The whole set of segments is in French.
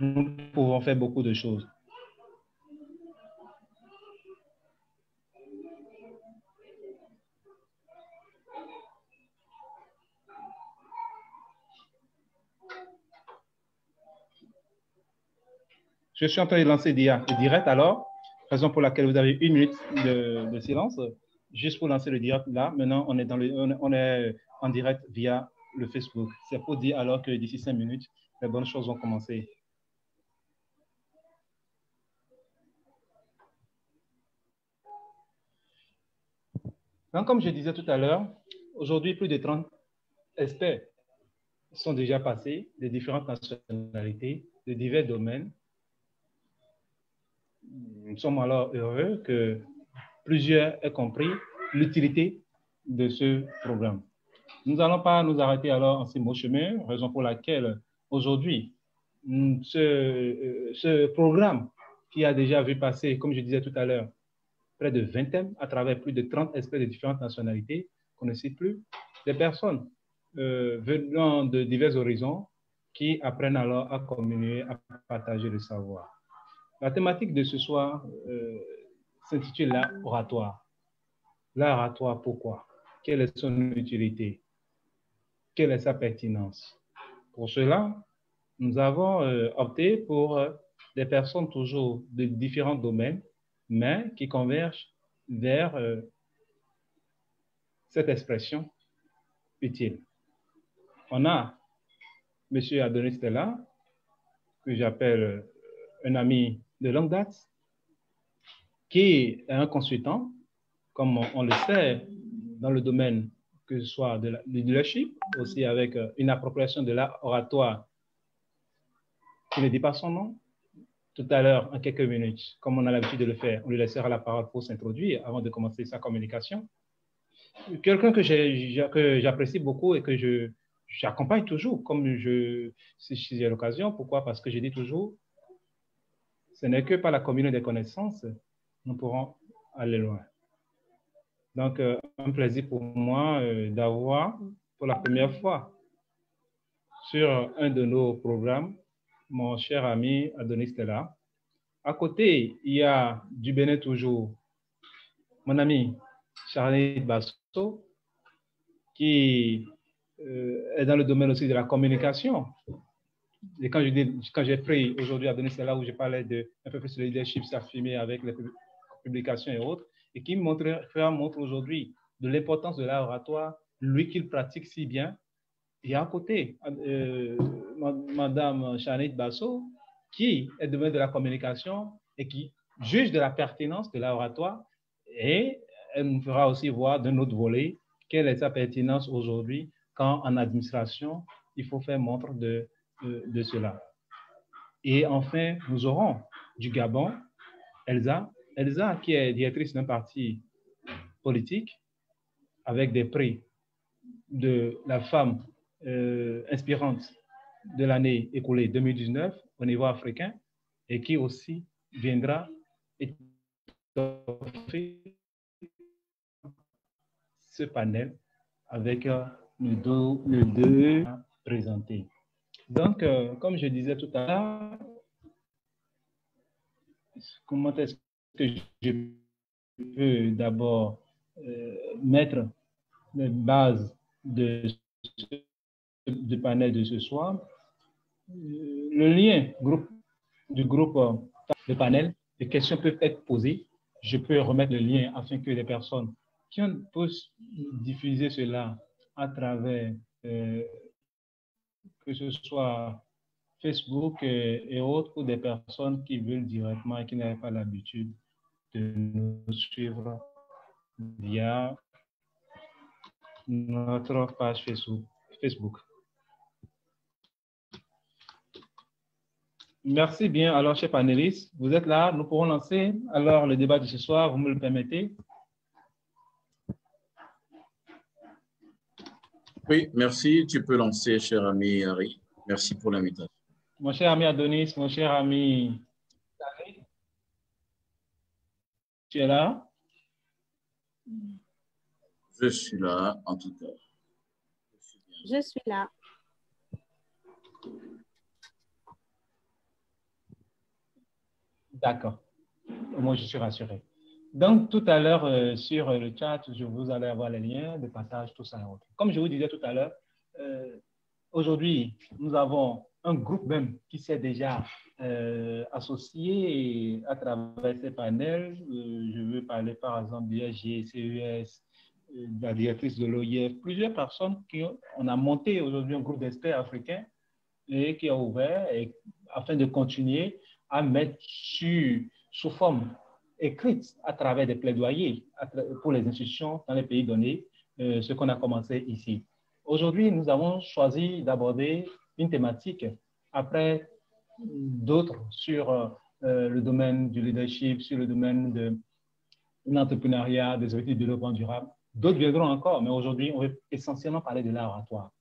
nous pouvons faire beaucoup de choses. Je suis en train de lancer le direct alors, raison pour laquelle vous avez 1 minute de silence, juste pour lancer le direct là. Maintenant, on est en direct via le Facebook. C'est pour dire alors que d'ici 5 minutes, les bonnes choses vont commencer. Donc, comme je disais tout à l'heure, aujourd'hui, plus de 30 experts sont déjà passés de différentes nationalités, de divers domaines. Nous sommes alors heureux que plusieurs aient compris l'utilité de ce programme. Nous n'allons pas nous arrêter alors en ces beaux chemins, raison pour laquelle aujourd'hui, ce programme qui a déjà vu passer, comme je disais tout à l'heure, près de 20 thèmes à travers plus de 30 experts de différentes nationalités, qu'on ne cite plus, des personnes venant de divers horizons qui apprennent alors à communier, à partager le savoir. La thématique de ce soir s'intitule l'oratoire. L'oratoire, pourquoi? Quelle est son utilité? Quelle est sa pertinence? Pour cela, nous avons opté pour des personnes toujours de différents domaines, mais qui convergent vers cette expression utile. On a M. Adonis Stella, que j'appelle un ami de longue date, qui est un consultant, comme on le sait, dans le domaine que ce soit du leadership, aussi avec une appropriation de l'art oratoire qui ne dit pas son nom. Tout à l'heure, en quelques minutes, comme on a l'habitude de le faire, on lui laissera la parole pour s'introduire avant de commencer sa communication. Quelqu'un que j'apprécie beaucoup et que j'accompagne toujours, comme si j'ai l'occasion. Pourquoi? Parce que je dis toujours, ce n'est que par la communion des connaissances, nous pourrons aller loin. Donc, un plaisir pour moi d'avoir, pour la première fois, sur un de nos programmes, mon cher ami Adonis Stella. À côté, il y a du Bénin toujours, mon ami Charlie Basso, qui est dans le domaine aussi de la communication. Et quand j'ai pris aujourd'hui Adonis Stella, où je parlais un peu plus de leadership, s'affirmer avec les publications et autres, et qui montre aujourd'hui de l'importance de l'art oratoire, lui qu'il pratique si bien. Et à côté, Madame Chanit Basso, qui est domaine de la communication et qui juge de la pertinence de l'art oratoire, et elle nous fera aussi voir d'un autre volet quelle est sa pertinence aujourd'hui quand en administration, il faut faire montre de cela. Et enfin, nous aurons du Gabon, Elsa qui est directrice d'un parti politique avec des prix de la femme inspirante de l'année écoulée 2019 au niveau africain et qui aussi viendra étoffer ce panel avec le deux présentés. Donc, comme je disais tout à l'heure, comment est-ce que je peux d'abord mettre les bases du panel de ce soir? Le lien du groupe de panel, les questions peuvent être posées. Je peux remettre le lien afin que les personnes qui puissent diffuser cela à travers que ce soit Facebook et autres, ou des personnes qui veulent directement et qui n'avaient pas l'habitude de nous suivre via notre page Facebook. Merci bien. Alors, chers panélistes, vous êtes là. Nous pourrons lancer alors le débat de ce soir. Vous me le permettez? Oui, merci. Tu peux lancer, cher ami Harry. Merci pour l'invitation. Mon cher ami Adonis, mon cher ami, tu es là? Je suis là, en tout cas. Je suis là. D'accord. Moi, je suis rassuré. Donc, tout à l'heure, sur le chat, vous allez avoir les liens de partage, tout ça. Comme je vous disais tout à l'heure, aujourd'hui, nous avons un groupe même qui s'est déjà associé à travers ces panels. Je veux parler par exemple du SG, CES, de la directrice de l'OIF, plusieurs personnes on a monté aujourd'hui un groupe d'experts africains et qui a ouvert afin de continuer à mettre sous forme écrite à travers des plaidoyers pour les institutions dans les pays donnés, ce qu'on a commencé ici. Aujourd'hui, nous avons choisi d'aborder une thématique après d'autres sur le domaine du leadership, sur le domaine de l'entrepreneuriat, des objectifs de développement durable. D'autres viendront encore, mais aujourd'hui, on veut essentiellement parler de l'art oratoire.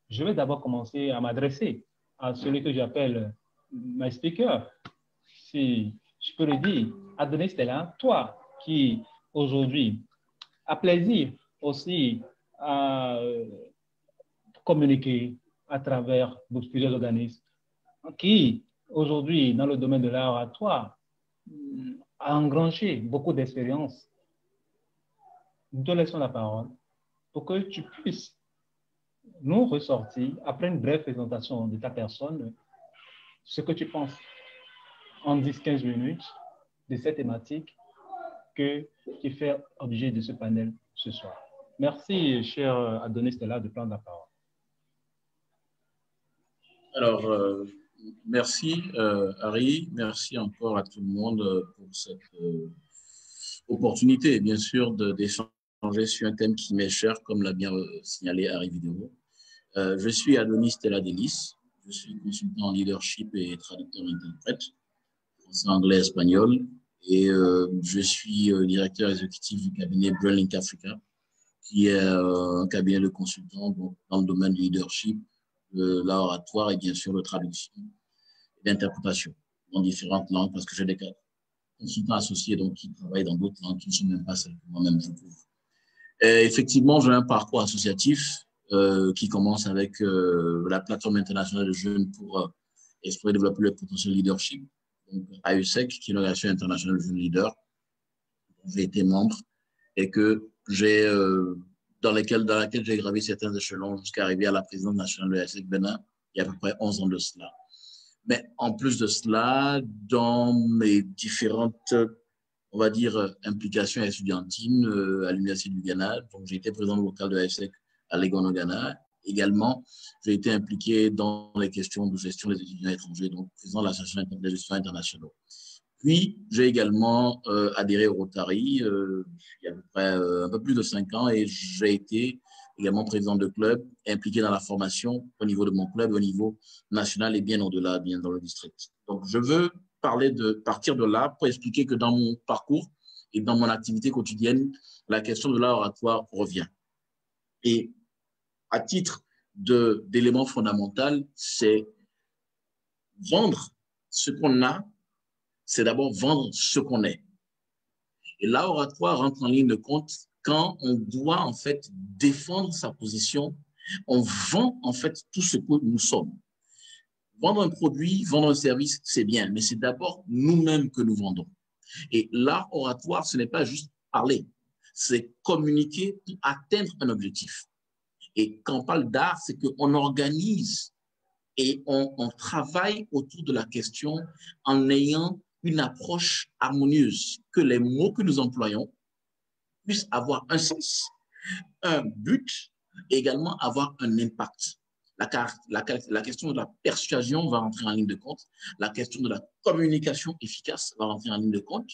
Je vais d'abord commencer à m'adresser à celui que j'appelle my speaker, si je peux le dire, Adonis Stella, toi qui aujourd'hui a plaisir aussi à communiquer à travers plusieurs organismes, qui aujourd'hui dans le domaine de l'art oratoire a engrangé beaucoup d'expérience. Nous te laissons la parole pour que tu puisses nous ressortir, après une brève présentation de ta personne, ce que tu penses en 10-15 minutes de cette thématique qui fait objet de ce panel ce soir. Merci, cher Adonis Stella, de prendre la parole. Alors, merci Harry, merci encore à tout le monde pour cette opportunité, bien sûr, d'échanger sur un thème qui m'est cher, comme l'a bien signalé Harry Vidéo. Je suis Adonis Stella Delis, je suis consultant en leadership et traducteur-interprète, français, anglais, espagnol, et je suis directeur exécutif du cabinet Brandlink Africa, qui est un cabinet de consultants dans le domaine du leadership, de l'art oratoire et bien sûr de traduction et d'interprétation dans différentes langues, parce que j'ai des consultants associés donc, qui travaillent dans d'autres langues qui ne sont même pas celles que moi-même je couvre. Et effectivement, j'ai un parcours associatif qui commence avec la plateforme internationale de jeunes pour explorer et développer le potentiel leadership, donc AUSEC, qui est l'Organisation internationale de jeunes leaders, dont j'ai été membre et que j'ai dans laquelle j'ai gravé certains échelons jusqu'à arriver à la présidence nationale de l'ASEC Bénin il y a à peu près 11 ans de cela. Mais en plus de cela, dans mes différentes, on va dire, implications étudiantines à l'Université du Ghana, donc j'ai été président local de l'ASEC à Legon au Ghana. Également, j'ai été impliqué dans les questions de gestion des étudiants étrangers, donc président de l'Association des gestions internationaux. Puis, j'ai également adhéré au Rotary il y a à peu près un peu plus de 5 ans et j'ai été également président de club, impliqué dans la formation au niveau de mon club, au niveau national et bien au-delà, bien dans le district. Donc, je veux partir de là pour expliquer que dans mon parcours et dans mon activité quotidienne, la question de l'art oratoire revient. Et à titre d'élément fondamental, c'est vendre ce qu'on a, c'est d'abord vendre ce qu'on est. Et l'art oratoire rentre en ligne de compte quand on doit en fait défendre sa position, on vend en fait tout ce que nous sommes. Vendre un produit, vendre un service, c'est bien, mais c'est d'abord nous-mêmes que nous vendons. Et l'art oratoire, ce n'est pas juste parler, c'est communiquer pour atteindre un objectif. Et quand on parle d'art, c'est qu'on organise et on travaille autour de la question en ayant une approche harmonieuse, que les mots que nous employons puissent avoir un sens, un but, et également avoir un impact. La question de la persuasion va rentrer en ligne de compte, la question de la communication efficace va rentrer en ligne de compte,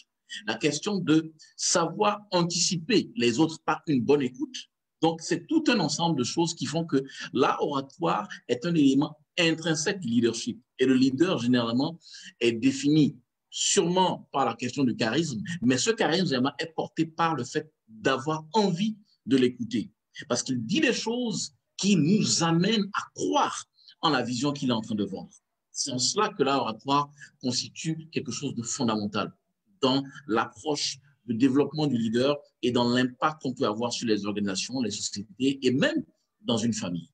la question de savoir anticiper les autres par une bonne écoute. Donc, c'est tout un ensemble de choses qui font que l'art oratoire est un élément intrinsèque du leadership. Et le leader, généralement, est défini sûrement par la question du charisme, mais ce charisme, généralement, est porté par le fait d'avoir envie de l'écouter. Parce qu'il dit des choses qui nous amènent à croire en la vision qu'il est en train de vendre. C'est en cela que l'art oratoire constitue quelque chose de fondamental dans l'approche de développement du leader et dans l'impact qu'on peut avoir sur les organisations, les sociétés et même dans une famille.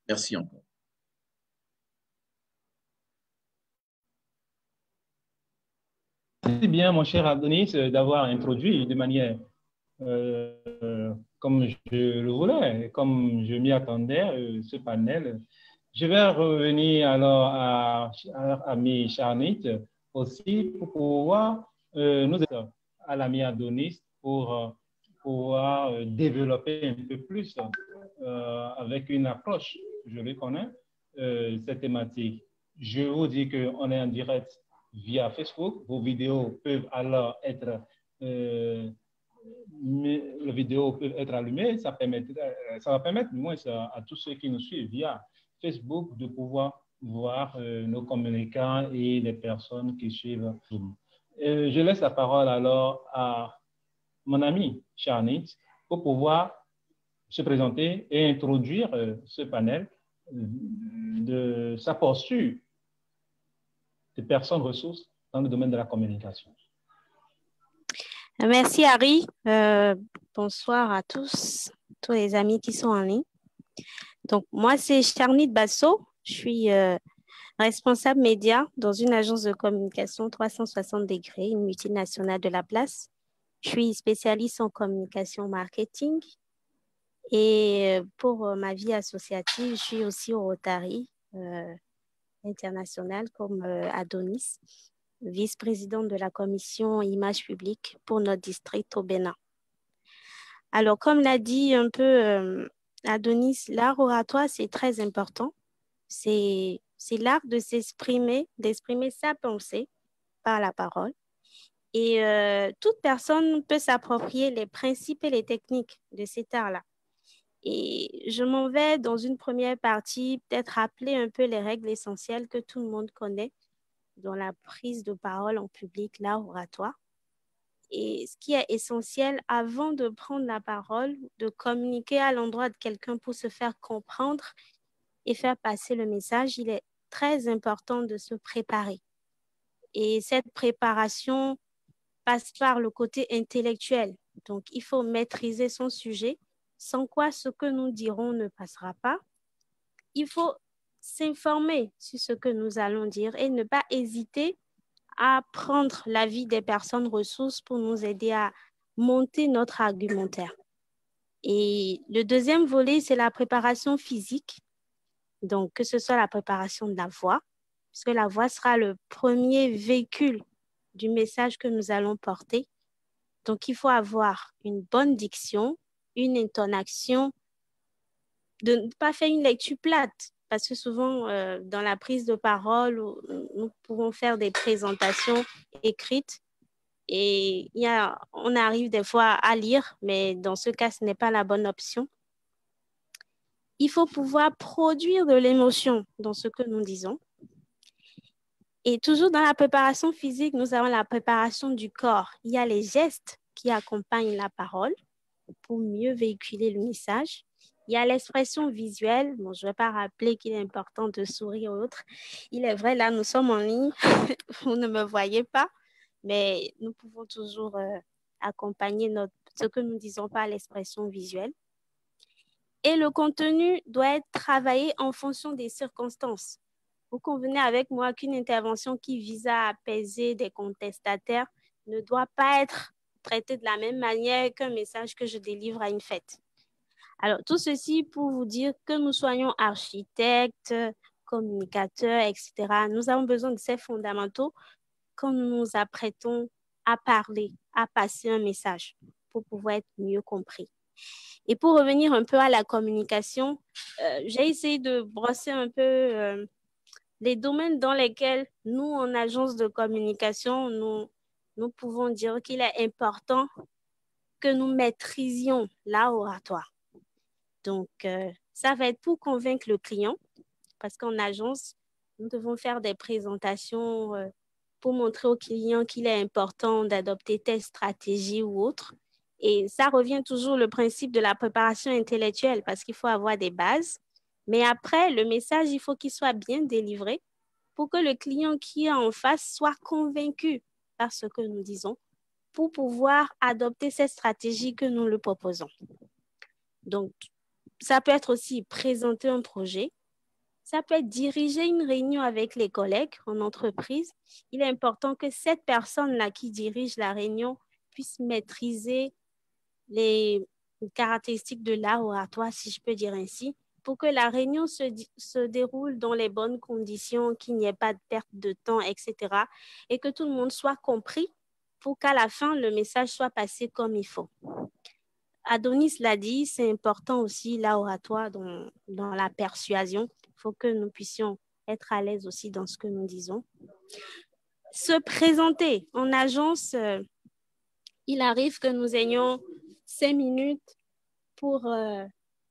Merci encore. Merci bien, mon cher Adonis, d'avoir introduit de manière comme je le voulais, comme je m'y attendais, ce panel. Je vais revenir alors à l'ami Charnit aussi pour pouvoir nous aider à l'ami Adonis pour pouvoir développer un peu plus avec une approche, je le connais, cette thématique. Je vous dis qu'on est en direct via Facebook. Vos vidéos peuvent alors être les vidéos peuvent être allumées, ça va permettre du moins à tous ceux qui nous suivent via Facebook de pouvoir voir nos communicants et les personnes qui suivent Zoom. Je laisse la parole alors à mon ami Charnit pour pouvoir se présenter et introduire ce panel de sa posture de personnes ressources dans le domaine de la communication. Merci Harry. Bonsoir à tous les amis qui sont en ligne. Donc, moi, c'est Charnit Basso. Je suis responsable média dans une agence de communication 360 degrés, une multinationale de la place. Je suis spécialiste en communication marketing. Et pour ma vie associative, je suis aussi au Rotary international comme Adonis, vice-présidente de la commission image publique pour notre district au Bénin. Alors, comme l'a dit un peu Adonis, l'art oratoire, c'est très important. C'est l'art de s'exprimer, d'exprimer sa pensée par la parole. Et toute personne peut s'approprier les principes et les techniques de cet art-là. Et je m'en vais dans une première partie, peut-être rappeler un peu les règles essentielles que tout le monde connaît dans la prise de parole en public, l'art oratoire. Et ce qui est essentiel avant de prendre la parole, de communiquer à l'endroit de quelqu'un pour se faire comprendre et faire passer le message, il est très important de se préparer. Et cette préparation passe par le côté intellectuel. Donc, il faut maîtriser son sujet, sans quoi ce que nous dirons ne passera pas. Il faut s'informer sur ce que nous allons dire et ne pas hésiter à prendre l'avis des personnes ressources pour nous aider à monter notre argumentaire. Et le deuxième volet, c'est la préparation physique. Donc, que ce soit la préparation de la voix, puisque la voix sera le premier véhicule du message que nous allons porter. Donc, il faut avoir une bonne diction, une intonation, de ne pas faire une lecture plate, parce que souvent, dans la prise de parole, nous pouvons faire des présentations écrites et on arrive des fois à lire, mais dans ce cas, ce n'est pas la bonne option. Il faut pouvoir produire de l'émotion dans ce que nous disons. Et toujours dans la préparation physique, nous avons la préparation du corps. Il y a les gestes qui accompagnent la parole pour mieux véhiculer le message. Il y a l'expression visuelle. Bon, je ne vais pas rappeler qu'il est important de sourire ou autre. Il est vrai, là, nous sommes en ligne. Vous ne me voyez pas, mais nous pouvons toujours accompagner ce que nous disons par l'expression visuelle. Et le contenu doit être travaillé en fonction des circonstances. Vous convenez avec moi qu'une intervention qui vise à apaiser des contestataires ne doit pas être traitée de la même manière qu'un message que je délivre à une fête. Alors, tout ceci pour vous dire que nous soyons architectes, communicateurs, etc. Nous avons besoin de ces fondamentaux quand nous nous apprêtons à parler, à passer un message pour pouvoir être mieux compris. Et pour revenir un peu à la communication, j'ai essayé de brosser un peu les domaines dans lesquels nous, en agence de communication, nous pouvons dire qu'il est important que nous maîtrisions l'art oratoire. Donc, ça va être pour convaincre le client, parce qu'en agence, nous devons faire des présentations pour montrer au client qu'il est important d'adopter telle stratégie ou autre. Et ça revient toujours le principe de la préparation intellectuelle, parce qu'il faut avoir des bases. Mais après, le message, il faut qu'il soit bien délivré pour que le client qui est en face soit convaincu par ce que nous disons, pour pouvoir adopter cette stratégie que nous lui proposons. Donc, ça peut être aussi présenter un projet, Ça peut être diriger une réunion avec les collègues en entreprise. Il est important que cette personne-là qui dirige la réunion puisse maîtriser les caractéristiques de l'art oratoire, si je peux dire ainsi, pour que la réunion se déroule dans les bonnes conditions, qu'il n'y ait pas de perte de temps, etc. Et que tout le monde soit compris pour qu'à la fin, le message soit passé comme il faut. Adonis l'a dit, c'est important aussi l'art oratoire dans la persuasion. Il faut que nous puissions être à l'aise aussi dans ce que nous disons. Se présenter en agence, il arrive que nous ayons 5 minutes pour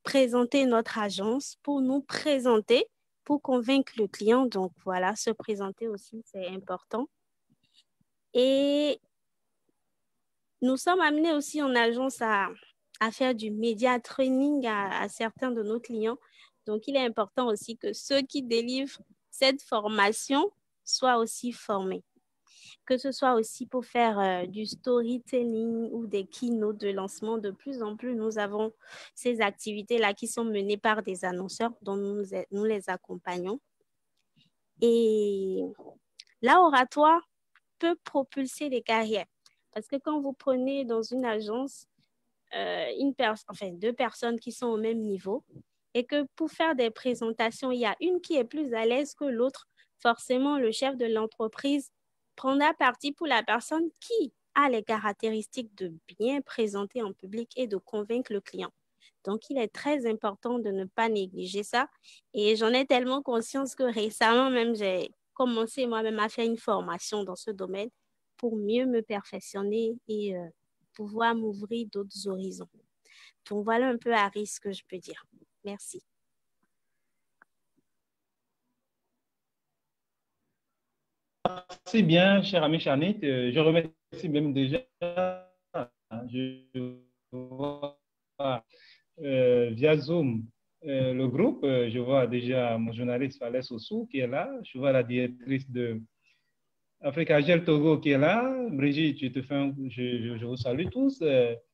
présenter notre agence, pour nous présenter, pour convaincre le client. Donc voilà, se présenter aussi, c'est important. Et nous sommes amenés aussi en agence à faire du média training à certains de nos clients. Donc, il est important aussi que ceux qui délivrent cette formation soient aussi formés. Que ce soit aussi pour faire du storytelling ou des keynotes de lancement. De plus en plus, nous avons ces activités-là qui sont menées par des annonceurs dont nous les accompagnons. Et l'art oratoire peut propulser les carrières. Parce que quand vous prenez dans une agence deux personnes qui sont au même niveau et que pour faire des présentations, il y a une qui est plus à l'aise que l'autre, forcément, le chef de l'entreprise prendra parti pour la personne qui a les caractéristiques de bien présenter en public et de convaincre le client. Donc, il est très important de ne pas négliger ça. Et j'en ai tellement conscience que récemment, même, j'ai commencé moi-même à faire une formation dans ce domaine pour mieux me perfectionner et pouvoir m'ouvrir d'autres horizons. Donc, voilà un peu Harry ce que je peux dire. Merci. Merci bien, cher ami Chanit. Je remercie même déjà, je vois via Zoom le groupe. Je vois déjà mon journaliste Falès Ossou qui est là. Je vois la directrice de Africa Gel Togo qui est là. Brigitte, je vous salue tous.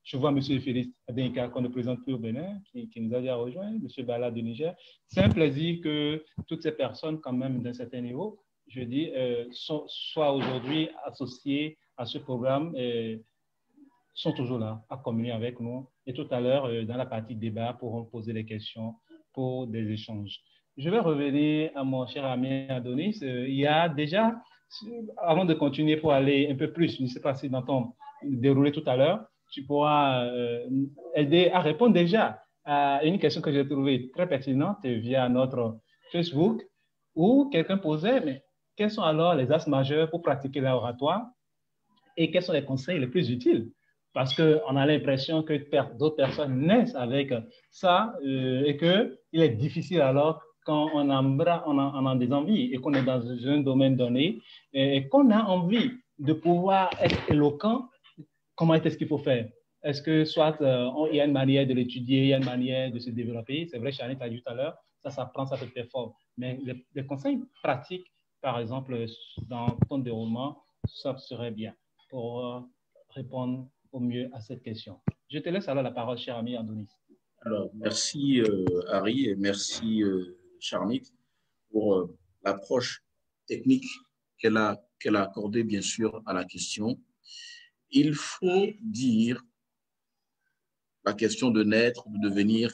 Je vois M. Félix Adenka qu'on ne présente plus au Bénin, qui nous a déjà rejoint, M. Bala de Niger. C'est un plaisir que toutes ces personnes, quand même d'un certain niveau, je dis, soient aujourd'hui associées à ce programme et sont toujours là à communier avec nous. Et tout à l'heure, dans la partie débat, pourront poser des questions pour des échanges. Je vais revenir à mon cher ami Adonis. Il y a déjà, avant de continuer pour aller un peu plus, je ne sais pas si dans ton déroulé tout à l'heure, tu pourras aider à répondre déjà à une question que j'ai trouvée très pertinente via notre Facebook, où quelqu'un posait, mais quels sont alors les axes majeurs pour pratiquer l'oratoire et quels sont les conseils les plus utiles? Parce qu'on a l'impression que d'autres personnes naissent avec ça et qu'il est difficile alors quand on a des envies et qu'on est dans un domaine donné et qu'on a envie de pouvoir être éloquent, comment est-ce qu'il faut faire? Est-ce que soit il y a une manière de l'étudier, il y a une manière de se développer? C'est vrai, Chanit a dit tout à l'heure, ça s'apprend, ça se performe. Mais les conseils pratiques, par exemple, dans ton déroulement, ça serait bien pour répondre au mieux à cette question. Je te laisse alors la parole, cher ami Adonis. Alors, merci Harry et merci Charnit pour l'approche technique qu'elle a accordée, bien sûr, à la question. Il faut dire la question de naître ou de devenir,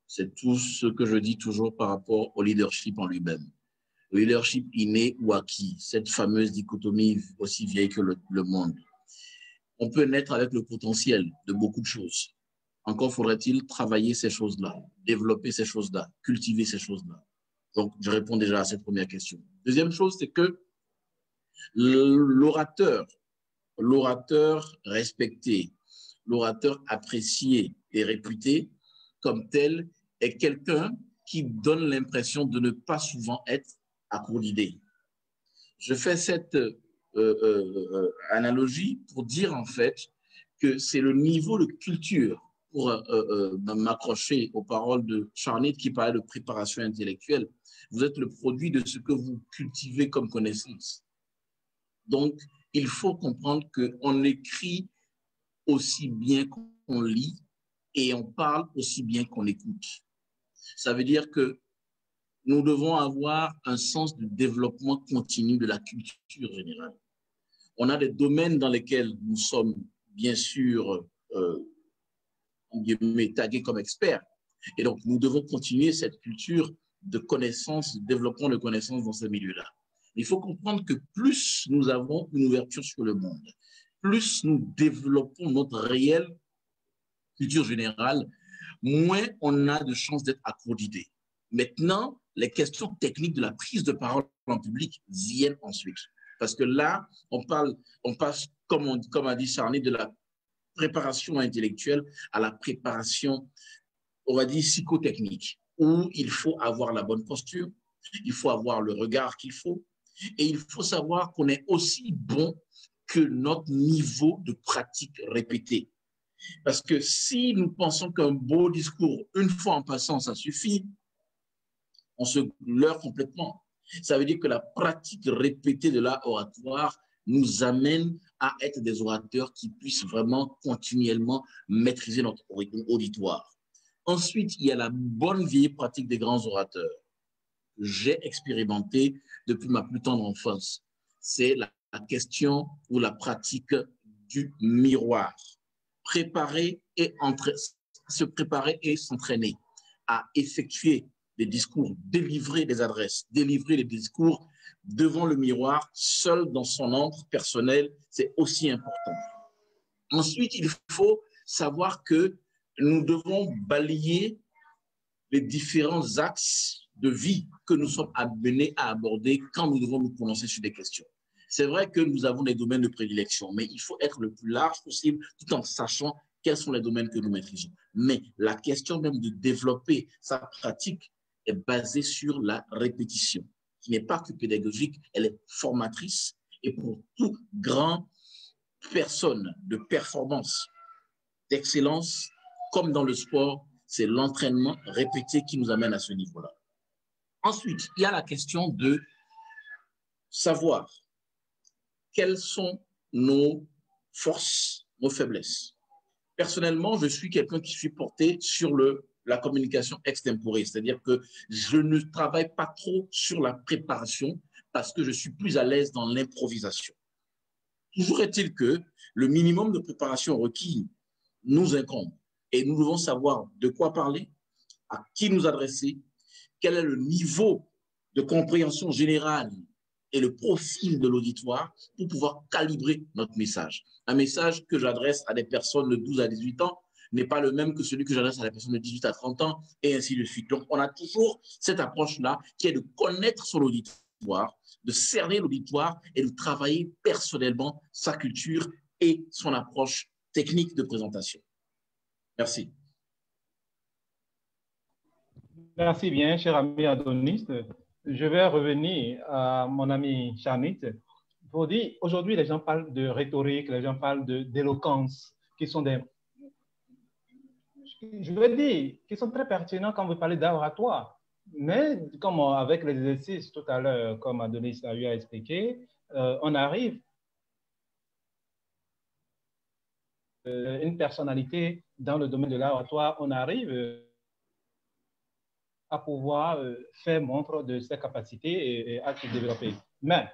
c'est tout ce que je dis toujours par rapport au leadership en lui-même. Le leadership inné ou acquis, cette fameuse dichotomie aussi vieille que le monde. On peut naître avec le potentiel de beaucoup de choses. Encore faudrait-il travailler ces choses-là, développer ces choses-là, cultiver ces choses-là. Donc, je réponds déjà à cette première question. Deuxième chose, c'est que l'orateur respecté, l'orateur apprécié et réputé comme tel est quelqu'un qui donne l'impression de ne pas souvent être à court d'idées. Je fais cette analogie pour dire en fait que c'est le niveau de culture, pour m'accrocher aux paroles de Charnit qui parlait de préparation intellectuelle. Vous êtes le produit de ce que vous cultivez comme connaissance. Donc, il faut comprendre qu'on écrit aussi bien qu'on lit et on parle aussi bien qu'on écoute. Ça veut dire que nous devons avoir un sens du développement continu de la culture générale. On a des domaines dans lesquels nous sommes, bien sûr, tagués comme experts. Et donc, nous devons continuer cette culture de connaissance, de développement de connaissances dans ces milieux-là. Il faut comprendre que plus nous avons une ouverture sur le monde, plus nous développons notre réelle culture générale, moins on a de chances d'être accordidés. Maintenant, les questions techniques de la prise de parole en public viennent ensuite. Parce que là, on passe, comme a dit Charny, de la préparation intellectuelle à la préparation, on va dire, psychotechnique, où il faut avoir la bonne posture, il faut avoir le regard qu'il faut, et il faut savoir qu'on est aussi bon que notre niveau de pratique répétée. Parce que si nous pensons qu'un beau discours, une fois en passant, ça suffit, on se leurre complètement. Ça veut dire que la pratique répétée de l'art oratoire nous amène à être des orateurs qui puissent vraiment continuellement maîtriser notre auditoire. Ensuite, il y a la bonne vieille pratique des grands orateurs. J'ai expérimenté depuis ma plus tendre enfance. C'est la question ou la pratique du miroir. Se préparer et s'entraîner à effectuer des discours, délivrer des adresses, délivrer des discours devant le miroir, seul dans son ombre personnelle, c'est aussi important. Ensuite, il faut savoir que nous devons balayer les différents axes de vie que nous sommes amenés à aborder quand nous devons nous prononcer sur des questions. C'est vrai que nous avons des domaines de prédilection, mais il faut être le plus large possible tout en sachant quels sont les domaines que nous maîtrisons. Mais la question même de développer sa pratique est basée sur la répétition, qui n'est pas que pédagogique, elle est formatrice. Et pour toute grande personne de performance, d'excellence, comme dans le sport, c'est l'entraînement répété qui nous amène à ce niveau-là. Ensuite, il y a la question de savoir quelles sont nos forces, nos faiblesses. Personnellement, je suis quelqu'un qui suis porté sur la communication extemporée, c'est-à-dire que je ne travaille pas trop sur la préparation parce que je suis plus à l'aise dans l'improvisation. Toujours est-il que le minimum de préparation requis nous incombe et nous devons savoir de quoi parler, à qui nous adresser, quel est le niveau de compréhension générale et le profil de l'auditoire pour pouvoir calibrer notre message. Un message que j'adresse à des personnes de 12 à 18 ans n'est pas le même que celui que j'adresse à des personnes de 18 à 30 ans et ainsi de suite. Donc, on a toujours cette approche-là qui est de connaître son auditoire, de cerner l'auditoire et de travailler personnellement sa culture et son approche technique de présentation. Merci. Merci bien, cher ami Adonis. Je vais revenir à mon ami Charny pour dire, aujourd'hui, les gens parlent de rhétorique, les gens parlent d'éloquence, qui sont des... Je veux dire, qui sont très pertinents quand vous parlez d'art oratoire. Mais comme avec les exercices tout à l'heure, comme Adonis a eu à expliquer, on arrive une personnalité dans le domaine de l'art oratoire, on arrive à pouvoir faire montre de ses capacités et à se développer. Mais,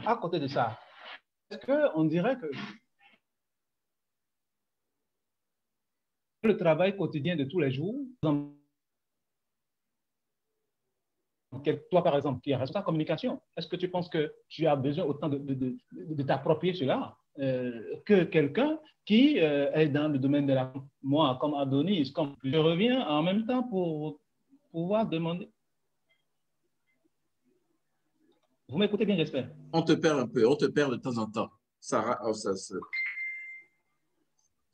à côté de ça, est-ce qu'on dirait que le travail quotidien de tous les jours, toi par exemple, qui es responsable de communication, est-ce que tu penses que tu as besoin autant de t'approprier cela que quelqu'un qui est dans le domaine de la... Moi, comme Adonis, comme je reviens en même temps pour pouvoir demander. Vous m'écoutez bien, j'espère. On te perd un peu, on te perd de temps en temps. C'est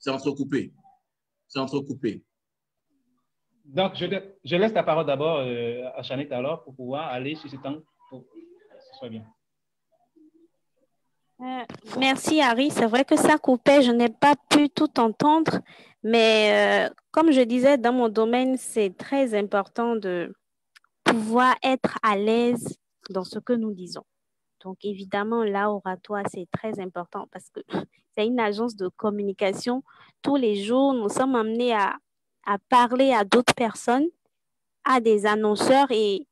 entrecoupé. C'est entrecoupé. Donc, je laisse la parole d'abord à Chanette alors pour pouvoir aller sur ce temps pour que ce soit bien. Merci, Harry. C'est vrai que ça coupait, je n'ai pas pu tout entendre, mais comme je disais, dans mon domaine, c'est très important de pouvoir être à l'aise dans ce que nous disons. Donc, évidemment, l'art oratoire, c'est très important parce que c'est une agence de communication. Tous les jours, nous sommes amenés à parler à d'autres personnes, à des annonceurs et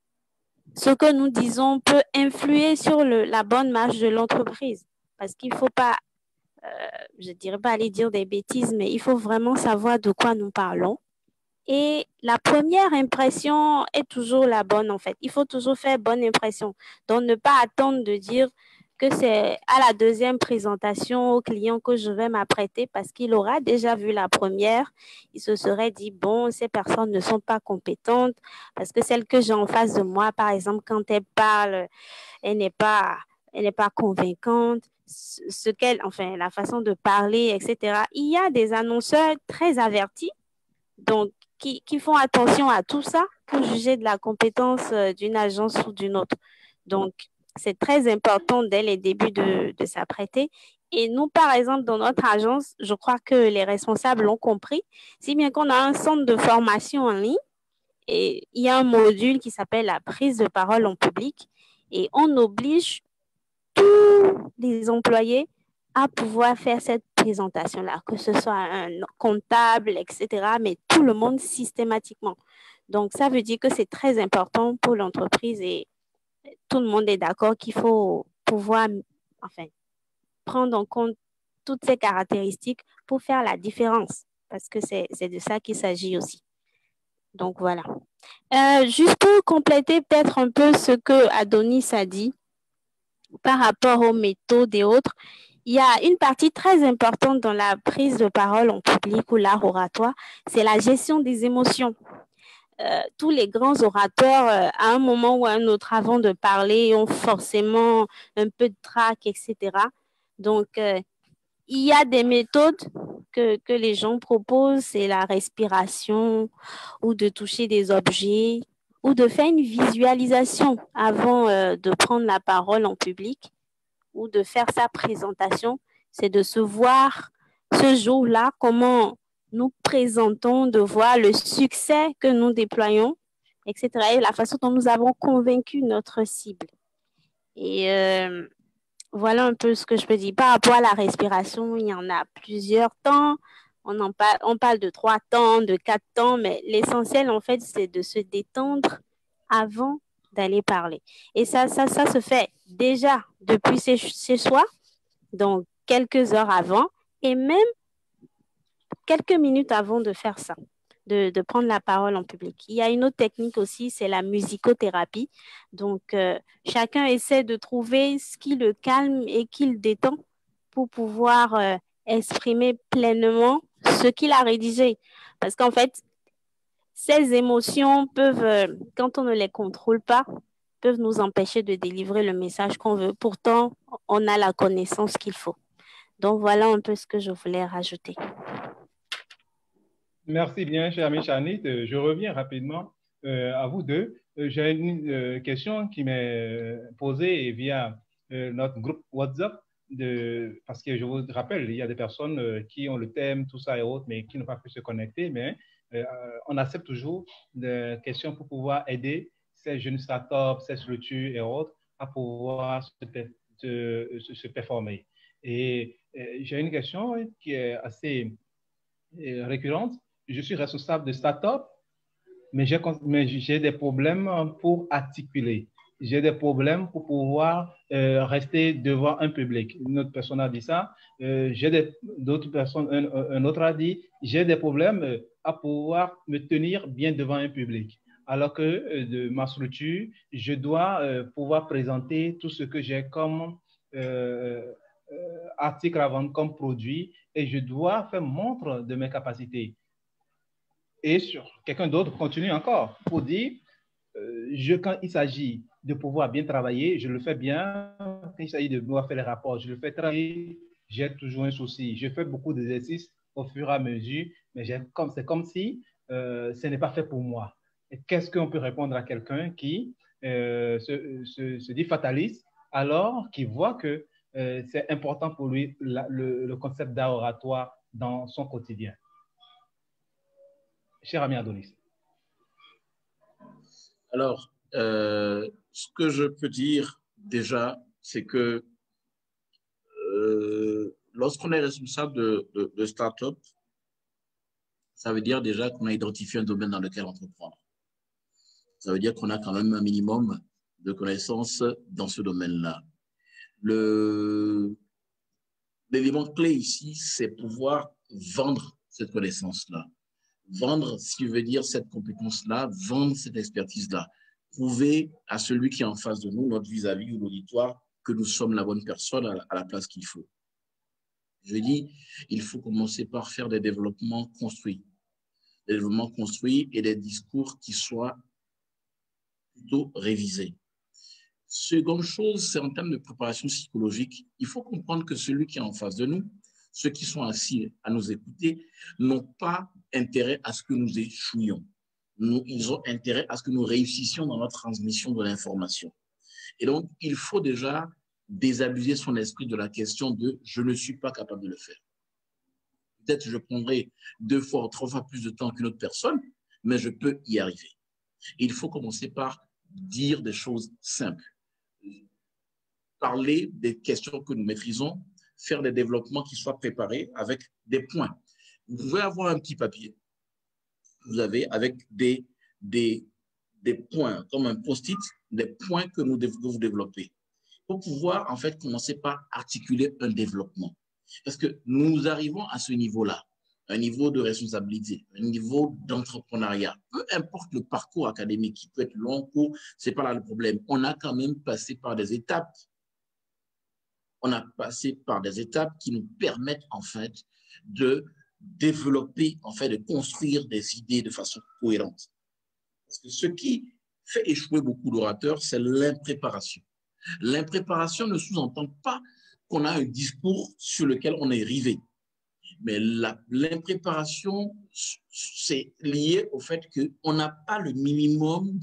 ce que nous disons peut influer sur la bonne marche de l'entreprise. Parce qu'il ne faut pas, je ne dirais pas aller dire des bêtises, mais il faut vraiment savoir de quoi nous parlons. Et la première impression est toujours la bonne, en fait. Il faut toujours faire bonne impression. Donc, ne pas attendre de dire que c'est à la deuxième présentation au client que je vais m'apprêter parce qu'il aura déjà vu la première. Il se serait dit, bon, ces personnes ne sont pas compétentes parce que celle que j'ai en face de moi, par exemple, quand elle parle, elle n'est pas convaincante. Enfin, la façon de parler, etc. Il y a des annonceurs très avertis, donc, qui font attention à tout ça pour juger de la compétence d'une agence ou d'une autre. Donc, c'est très important dès les débuts de s'apprêter. Et nous, par exemple, dans notre agence, je crois que les responsables l'ont compris, si bien qu'on a un centre de formation en ligne et il y a un module qui s'appelle la prise de parole en public et on oblige tous les employés à pouvoir faire cette présentation-là, que ce soit un comptable, etc., mais tout le monde systématiquement. Donc, ça veut dire que c'est très important pour l'entreprise et tout le monde est d'accord qu'il faut pouvoir, enfin, prendre en compte toutes ces caractéristiques pour faire la différence, parce que c'est de ça qu'il s'agit aussi. Donc, voilà. Juste pour compléter peut-être un peu ce que Adonis a dit par rapport aux méthodes et autres, il y a une partie très importante dans la prise de parole en public ou l'art oratoire, c'est la gestion des émotions. Tous les grands orateurs, à un moment ou à un autre, avant de parler, ont forcément un peu de trac, etc. Donc, il y a des méthodes que les gens proposent, c'est la respiration ou de toucher des objets ou de faire une visualisation avant de prendre la parole en public ou de faire sa présentation, c'est de se voir ce jour-là, comment nous présentons, de voir le succès que nous déployons, etc. Et la façon dont nous avons convaincu notre cible. Et voilà un peu ce que je peux dire. Par rapport à la respiration, il y en a plusieurs temps. On parle de 3 temps, de 4 temps, mais l'essentiel, en fait, c'est de se détendre avant d'aller parler. Et ça se fait déjà depuis chez soi, donc quelques heures avant, et même quelques minutes avant de faire ça, de prendre la parole en public. Il y a une autre technique aussi, c'est la musicothérapie. Donc, chacun essaie de trouver ce qui le calme et qui le détend pour pouvoir exprimer pleinement ce qu'il a rédigé. Parce qu'en fait, ces émotions peuvent, quand on ne les contrôle pas, peuvent nous empêcher de délivrer le message qu'on veut. Pourtant, on a la connaissance qu'il faut. Donc, voilà un peu ce que je voulais rajouter. Merci bien, cher ami Chanit. Je reviens rapidement à vous deux. J'ai une question qui m'est posée via notre groupe WhatsApp, parce que je vous rappelle, il y a des personnes qui ont le thème, tout ça et autres, mais qui n'ont pas pu se connecter, mais on accepte toujours des questions pour pouvoir aider ces jeunes startups, ces structures et autres à pouvoir se performer. Et j'ai une question qui est assez récurrente. Je suis responsable de start-up, mais j'ai des problèmes pour articuler. J'ai des problèmes pour pouvoir rester devant un public. Une autre personne a dit ça. D'autres personnes, un autre a dit, j'ai des problèmes à pouvoir me tenir bien devant un public. Alors que de ma structure, je dois pouvoir présenter tout ce que j'ai comme article à vendre, comme produit, et je dois faire montre de mes capacités. Et sur quelqu'un d'autre continue encore pour dire, quand il s'agit de pouvoir bien travailler, je le fais bien. Quand il s'agit de pouvoir faire les rapports, je le fais travailler. J'ai toujours un souci. Je fais beaucoup d'exercices au fur et à mesure, mais c'est comme si ce n'est pas fait pour moi. Et qu'est-ce qu'on peut répondre à quelqu'un qui se dit fataliste, alors qu'il voit que c'est important pour lui le concept d'art oratoire dans son quotidien? Cher ami Adonis. Alors, ce que je peux dire déjà, c'est que lorsqu'on est responsable de start-up, ça veut dire déjà qu'on a identifié un domaine dans lequel entreprendre. Ça veut dire qu'on a quand même un minimum de connaissances dans ce domaine-là. L'élément clé ici, c'est pouvoir vendre cette connaissance-là. Vendre, ce qui veut dire cette compétence-là, vendre cette expertise-là. Prouver à celui qui est en face de nous, notre vis-à-vis ou l'auditoire, que nous sommes la bonne personne à la place qu'il faut. Je dis, il faut commencer par faire des développements construits. Des développements construits et des discours qui soient plutôt révisés. Seconde chose, c'est en termes de préparation psychologique. Il faut comprendre que celui qui est en face de nous, ceux qui sont assis à nous écouter, n'ont pas intérêt à ce que nous échouions. Ils ont intérêt à ce que nous réussissions dans notre transmission de l'information. Et donc, il faut déjà désabuser son esprit de la question de « je ne suis pas capable de le faire ». Peut-être que je prendrai 2 fois ou 3 fois plus de temps qu'une autre personne, mais je peux y arriver. Il faut commencer par dire des choses simples. Parler des questions que nous maîtrisons, faire des développements qui soient préparés avec des points. Vous pouvez avoir un petit papier, vous avez avec des points, comme un post-it, des points que vous développez, pour pouvoir en fait commencer par articuler un développement. Parce que nous arrivons à ce niveau-là, un niveau de responsabilité, un niveau d'entrepreneuriat. Peu importe le parcours académique, qui peut être long, court, ce n'est pas là le problème. On a quand même passé par des étapes. On a passé par des étapes qui nous permettent en fait de développer, en fait, de construire des idées de façon cohérente. Parce que ce qui fait échouer beaucoup d'orateurs, c'est l'impréparation. L'impréparation ne sous-entend pas qu'on a un discours sur lequel on est rivé. Mais l'impréparation, c'est lié au fait qu'on n'a pas le minimum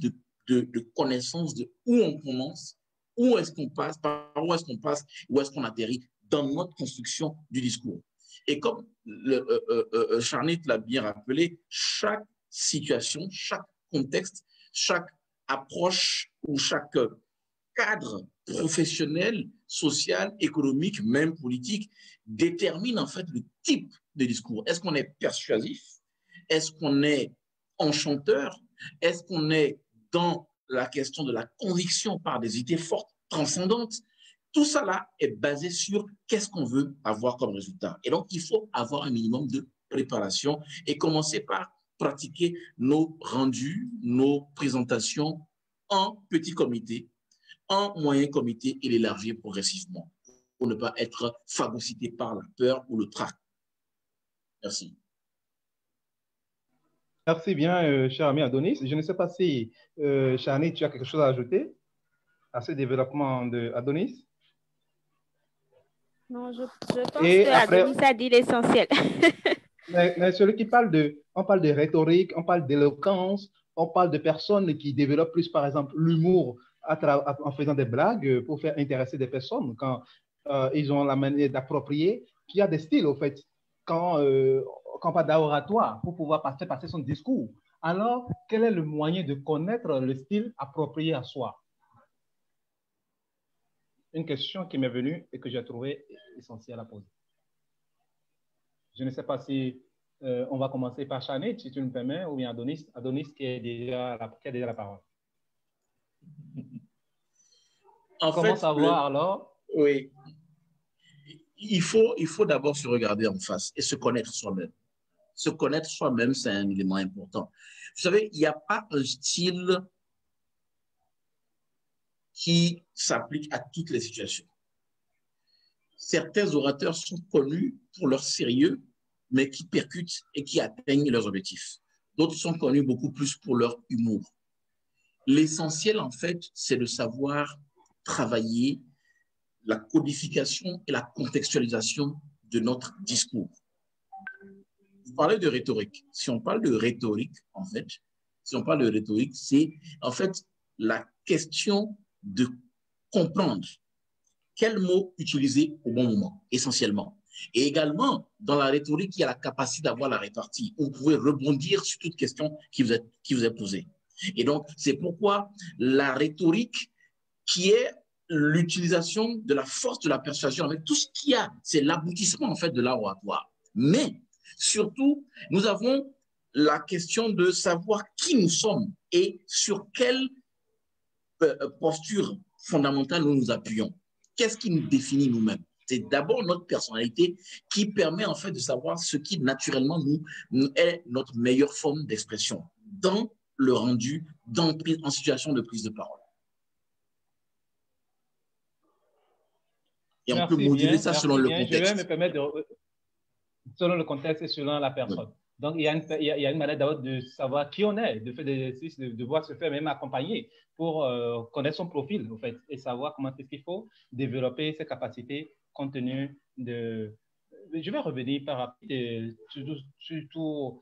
de connaissances de où on commence, où est-ce qu'on passe, par où est-ce qu'on passe, où est-ce qu'on atterrit dans notre construction du discours. Et comme Charnit l'a bien rappelé, chaque situation, chaque contexte, chaque approche ou chaque cadre professionnel, social, économique, même politique, détermine en fait le type de discours. Est-ce qu'on est persuasif? Est-ce qu'on est enchanteur? Est-ce qu'on est dans la question de la conviction par des idées fortes, transcendantes? Tout ça là est basé sur qu'est-ce qu'on veut avoir comme résultat. Et donc, il faut avoir un minimum de préparation et commencer par pratiquer nos rendus, nos présentations en petit comité, en moyen comité et l'élargir progressivement pour ne pas être phagocyté par la peur ou le trac. Merci. Merci bien, cher ami Adonis. Je ne sais pas si, Charny, tu as quelque chose à ajouter à ce développement d'Adonis? Non, je pense que Adonis a dit l'essentiel. mais celui qui parle on parle de rhétorique, on parle d'éloquence, on parle de personnes qui développent plus, par exemple, l'humour en faisant des blagues pour faire intéresser des personnes quand ils ont la manière d'approprier, qui a des styles, au fait, quand on parle d'oratoire pour pouvoir faire passer son discours. Alors, quel est le moyen de connaître le style approprié à soi? Une question qui m'est venue et que j'ai trouvé essentielle à poser. Je ne sais pas si on va commencer par Charnit, si tu me permets, ou bien Adonis qui a déjà la parole. Comment savoir alors? Oui. Il faut d'abord se regarder en face et se connaître soi-même. Se connaître soi-même, c'est un élément important. Vous savez, il n'y a pas un style qui s'applique à toutes les situations. Certains orateurs sont connus pour leur sérieux, mais qui percutent et qui atteignent leurs objectifs. D'autres sont connus beaucoup plus pour leur humour. L'essentiel, en fait, c'est de savoir travailler la codification et la contextualisation de notre discours. Vous parlez de rhétorique. Si on parle de rhétorique, en fait, c'est en fait la question de comprendre quel mot utiliser au bon moment, essentiellement. Et également, dans la rhétorique, il y a la capacité d'avoir la répartie. Vous pouvez rebondir sur toute question qui vous est posée. Et donc, c'est pourquoi la rhétorique, qui est l'utilisation de la force de la persuasion avec tout ce qu'il y a, c'est l'aboutissement en fait de l'art oratoire. Mais surtout, nous avons la question de savoir qui nous sommes et sur quelle posture fondamentale nous nous appuyons? Qu'est-ce qui nous définit nous-mêmes? C'est d'abord notre personnalité qui permet en fait de savoir ce qui naturellement nous est notre meilleure forme d'expression dans le rendu, en situation de prise de parole. Et on peut moduler ça selon le contexte. Je vais me permettre de... Selon le contexte et selon la personne. Oui. Donc, il y a une manière d'abord de savoir qui on est, de faire des exercices, de voir se faire même accompagner pour connaître son profil, en fait, et savoir comment est-ce qu'il faut développer ses capacités compte tenu de... Je vais revenir par rapide, surtout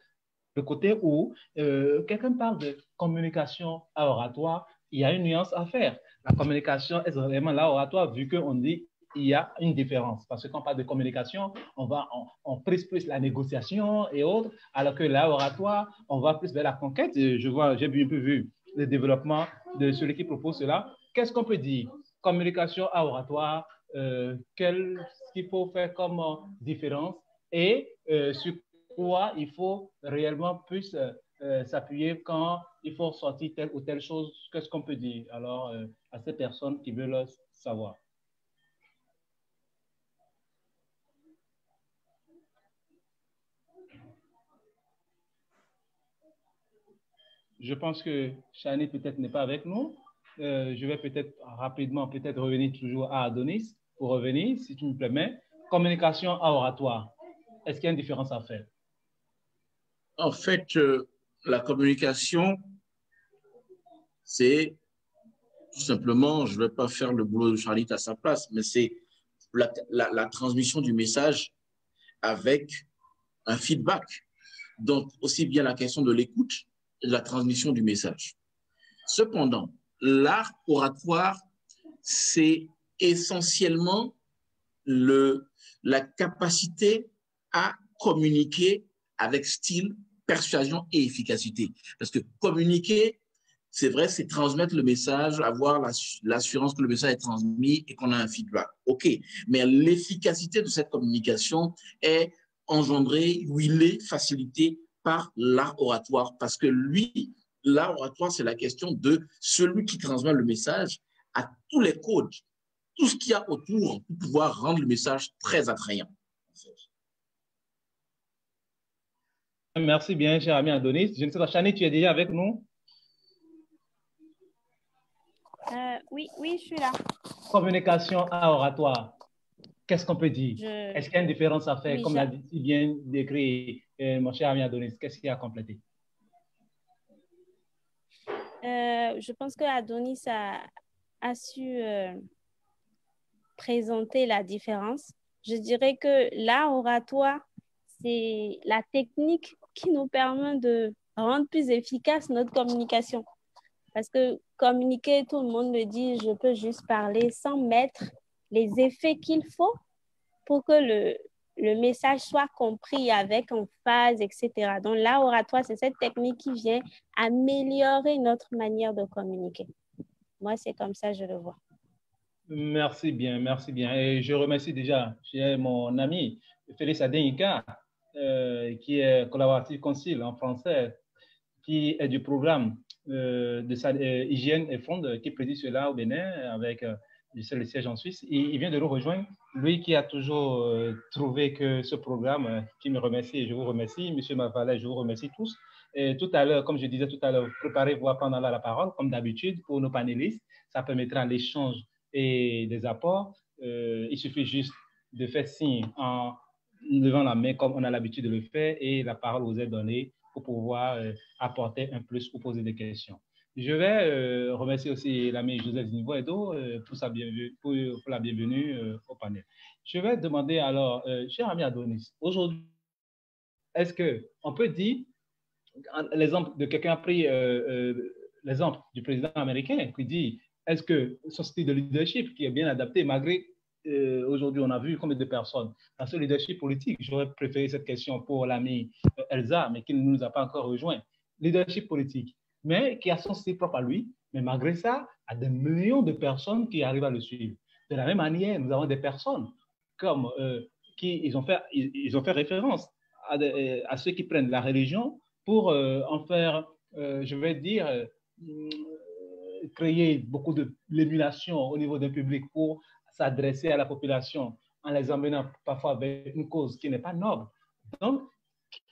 le côté où quelqu'un parle de communication à oratoire, il y a une nuance à faire. La communication est vraiment là oratoire, vu qu'on dit il y a une différence. Parce que quand on parle de communication, on prise plus la négociation et autres, alors que là, oratoire, on va plus vers la conquête. J'ai un peu vu le développement de celui qui propose cela. Qu'est-ce qu'on peut dire? Communication à oratoire, qu'est-ce qu'il faut faire comme différence et sur quoi il faut réellement plus s'appuyer quand il faut sortir telle ou telle chose. Qu'est-ce qu'on peut dire alors à ces personnes qui veulent savoir? Je pense que Chani peut-être n'est pas avec nous. Je vais peut-être rapidement revenir toujours à Adonis pour revenir, si tu me permets. Communication à oratoire. Est-ce qu'il y a une différence à faire? En fait, la communication, c'est tout simplement, je ne vais pas faire le boulot de Charlie à sa place, mais c'est la transmission du message avec un feedback. Donc, aussi bien la question de l'écoute et de la transmission du message. Cependant, l'art oratoire, c'est essentiellement la capacité à communiquer avec style, persuasion et efficacité. Parce que communiquer, c'est vrai, c'est transmettre le message, avoir l'assurance que le message est transmis et qu'on a un feedback. OK, mais l'efficacité de cette communication est engendrée, huilée, facilitée par l'art oratoire. Parce que lui, l'art oratoire, c'est la question de celui qui transmet le message à tous les codes, tout ce qu'il y a autour pour pouvoir rendre le message très attrayant. Merci bien, cher ami Adonis. Je ne sais pas, Chani, tu es déjà avec nous? Oui, je suis là. Communication à oratoire. Qu'est-ce qu'on peut dire? Est-ce qu'il y a une différence à faire, comme l'a si bien décrit mon cher ami Adonis? Qu'est-ce qu'il y a à compléter? Je pense que Adonis a su présenter la différence. Je dirais que l'art oratoire, c'est la technique qui nous permet de rendre plus efficace notre communication. Parce que communiquer, tout le monde me dit, je peux juste parler sans mettre les effets qu'il faut pour que le message soit compris avec emphase, etc. Donc, l'art oratoire, c'est cette technique qui vient améliorer notre manière de communiquer. Moi, c'est comme ça, je le vois. Merci bien, merci bien. Et je remercie déjà mon ami Félix Adénika, qui est collaboratif concile en français, qui est du programme de hygiène et fonde, qui préside cela au Bénin avec le siège en Suisse. Il vient de nous rejoindre. Lui qui a toujours trouvé que ce programme, qui me remercie et je vous remercie, Monsieur Mavalet, je vous remercie tous. Et tout à l'heure, comme je disais tout à l'heure, préparez-vous à prendre la parole, comme d'habitude, pour nos panélistes. Ça permettra l'échange et des apports. Il suffit juste de faire signe en levant la main comme on a l'habitude de le faire et la parole vous est donnée pour pouvoir apporter un plus ou poser des questions. Je vais remercier aussi l'ami Joseph Zinivo-Edo pour la bienvenue au panel. Je vais demander alors, cher ami Adonis, aujourd'hui, est-ce qu'on peut dire, l'exemple de quelqu'un a pris l'exemple du président américain qui dit, est-ce que son style de leadership qui est bien adapté malgré aujourd'hui, on a vu combien de personnes dans ce leadership politique. J'aurais préféré cette question pour l'ami Elsa, mais qui ne nous a pas encore rejoint. Leadership politique, mais qui a son style propre à lui, mais malgré ça, a des millions de personnes qui arrivent à le suivre. De la même manière, nous avons des personnes comme ils ont fait référence à ceux qui prennent la religion pour en faire, je vais dire, créer beaucoup de l'émulation au niveau d'un public pour s'adresser à la population en les emmenant parfois vers une cause qui n'est pas noble. Donc,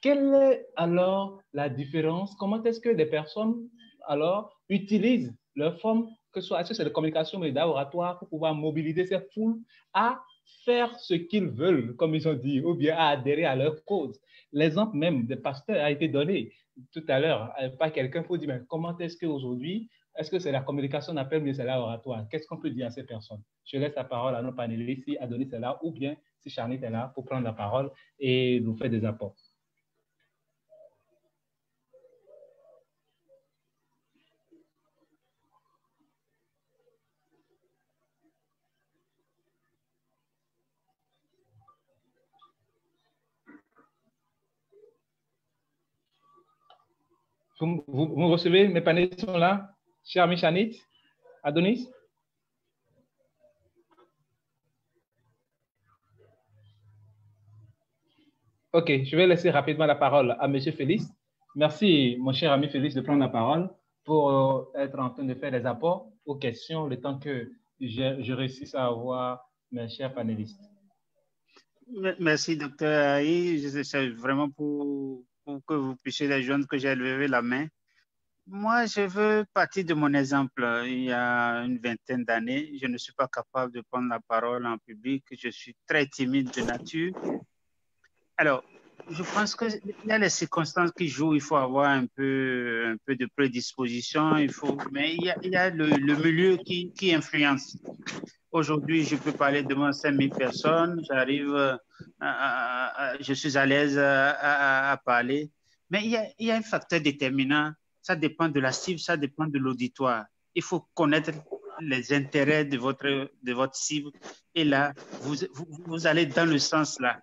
quelle est alors la différence? Comment est-ce que les personnes alors utilisent leur forme, que ce soit est-ce que c'est de communication, mais d'oratoire, pour pouvoir mobiliser ces foules à faire ce qu'ils veulent, comme ils ont dit, ou bien à adhérer à leur cause? L'exemple même des pasteurs a été donné tout à l'heure par quelqu'un pour dire, mais comment est-ce qu'aujourd'hui, est-ce que c'est la communication d'appel, mais c'est l'oratoire? Qu'est-ce qu'on peut dire à ces personnes? Je laisse la parole à nos panélistes, si Adonis est là, ou bien si Charnit est là pour prendre la parole et nous faire des apports. Vous recevez, mes panélistes sont là, cher ami Charnit, Adonis? Ok, je vais laisser rapidement la parole à M. Félix. Merci, mon cher ami Félix, de prendre la parole pour être en train de faire des apports aux questions, le temps que je réussisse à avoir mes chers panélistes. Merci, docteur Aïe. C'est vraiment pour que vous puissiez rejoindre que j'ai levé la main. Moi, je veux partir de mon exemple. Il y a une vingtaine d'années, je ne suis pas capable de prendre la parole en public. Je suis très timide de nature. Alors, je pense qu'il y a les circonstances qui jouent. Il faut avoir un peu de prédisposition. Mais il y a le milieu qui influence. Aujourd'hui, je peux parler devant 5000 personnes. J'arrive, je suis à l'aise à parler. Mais il y a un facteur déterminant. Ça dépend de la cible, ça dépend de l'auditoire. Il faut connaître les intérêts de votre cible. Et là, vous allez dans le sens là.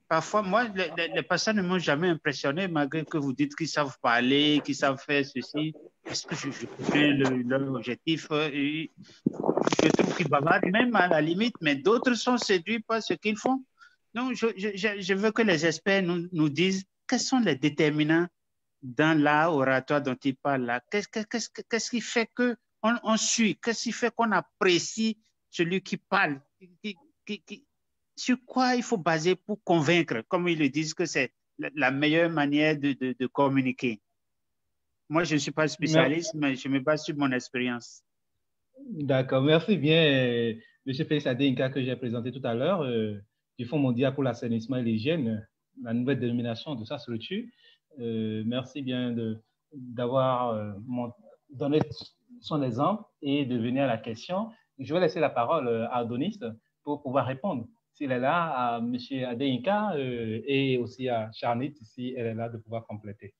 Parfois, moi, les personnes ne m'ont jamais impressionné, malgré que vous dites qu'ils savent parler, qu'ils savent faire ceci. Est-ce que je connais leur objectif? Je trouve qu'ils bavardent même à la limite, mais d'autres sont séduits par ce qu'ils font. Donc, je veux que les experts nous disent quels sont les déterminants dans l'art oratoire dont ils parlent là. Qu'est-ce qui fait qu'on suit? Qu'est-ce qui fait qu'on apprécie celui qui parle? Sur quoi il faut baser pour convaincre, comme ils le disent que c'est la meilleure manière de communiquer. Moi, je ne suis pas spécialiste, mais je me base sur mon expérience. D'accord, merci bien, M. Félix Adéinka, que j'ai présenté tout à l'heure, du Fonds mondial pour l'assainissement et l'hygiène, la nouvelle dénomination de sa structure. Merci bien d'avoir donné son exemple et de venir à la question. Je vais laisser la parole à Adonis pour pouvoir répondre. S'il est là, à M. Adéinka et aussi à Charnit, si elle est là, de pouvoir compléter.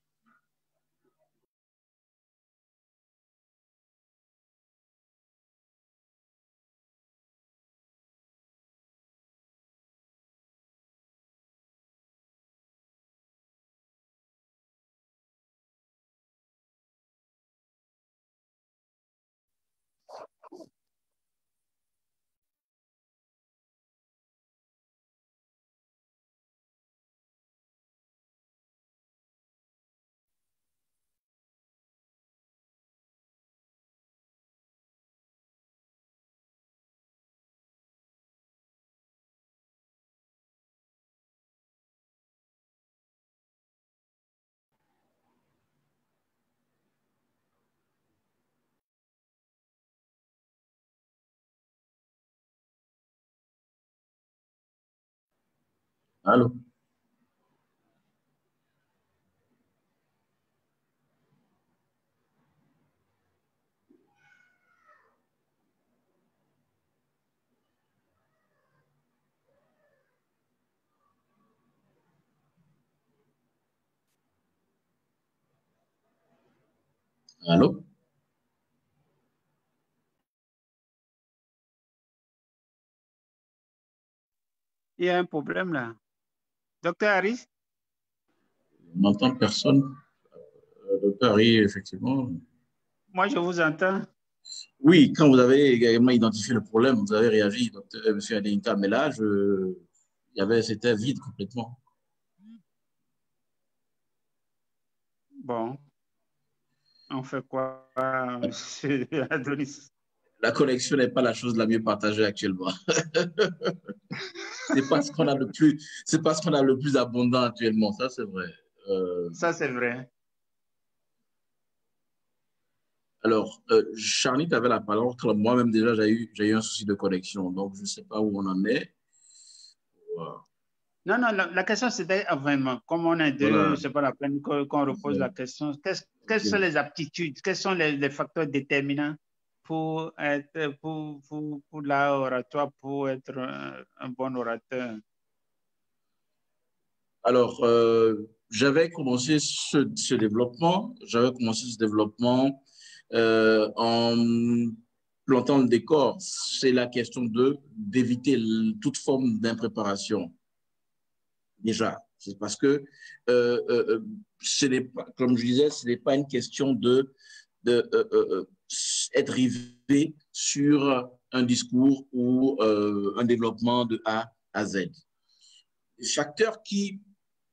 Allô? Allô? Il y a un problème là. Docteur Harris? On n'entend personne. Docteur Harry, effectivement. Moi, je vous entends. Oui, quand vous avez également identifié le problème, vous avez réagi, M. Adéinka, mais là, c'était vide complètement. Bon. on fait quoi, monsieur Adonis? La connexion n'est pas la chose la mieux partagée actuellement. C'est pas ce qu'on a le plus, c'est pas ce qu'on a le plus abondant actuellement, ça c'est vrai. Ça, c'est vrai. Alors, Charny, tu avais la parole. Moi-même, déjà, j'ai eu un souci de connexion. Donc, je ne sais pas où on en est. Voilà. Non, non, la question c'était vraiment, comme on est deux, Voilà. c'est pas la peine qu'on repose la question. Quelles sont les aptitudes, quels sont les facteurs déterminants pour l'art oratoire, pour être un bon orateur? Alors, j'avais commencé ce développement. En plantant le décor. C'est la question d'éviter toute forme d'impréparation. Déjà, c'est parce que ce n'est pas, comme je disais, ce n'est pas une question être rivé sur un discours ou un développement de A à Z. Les facteurs qui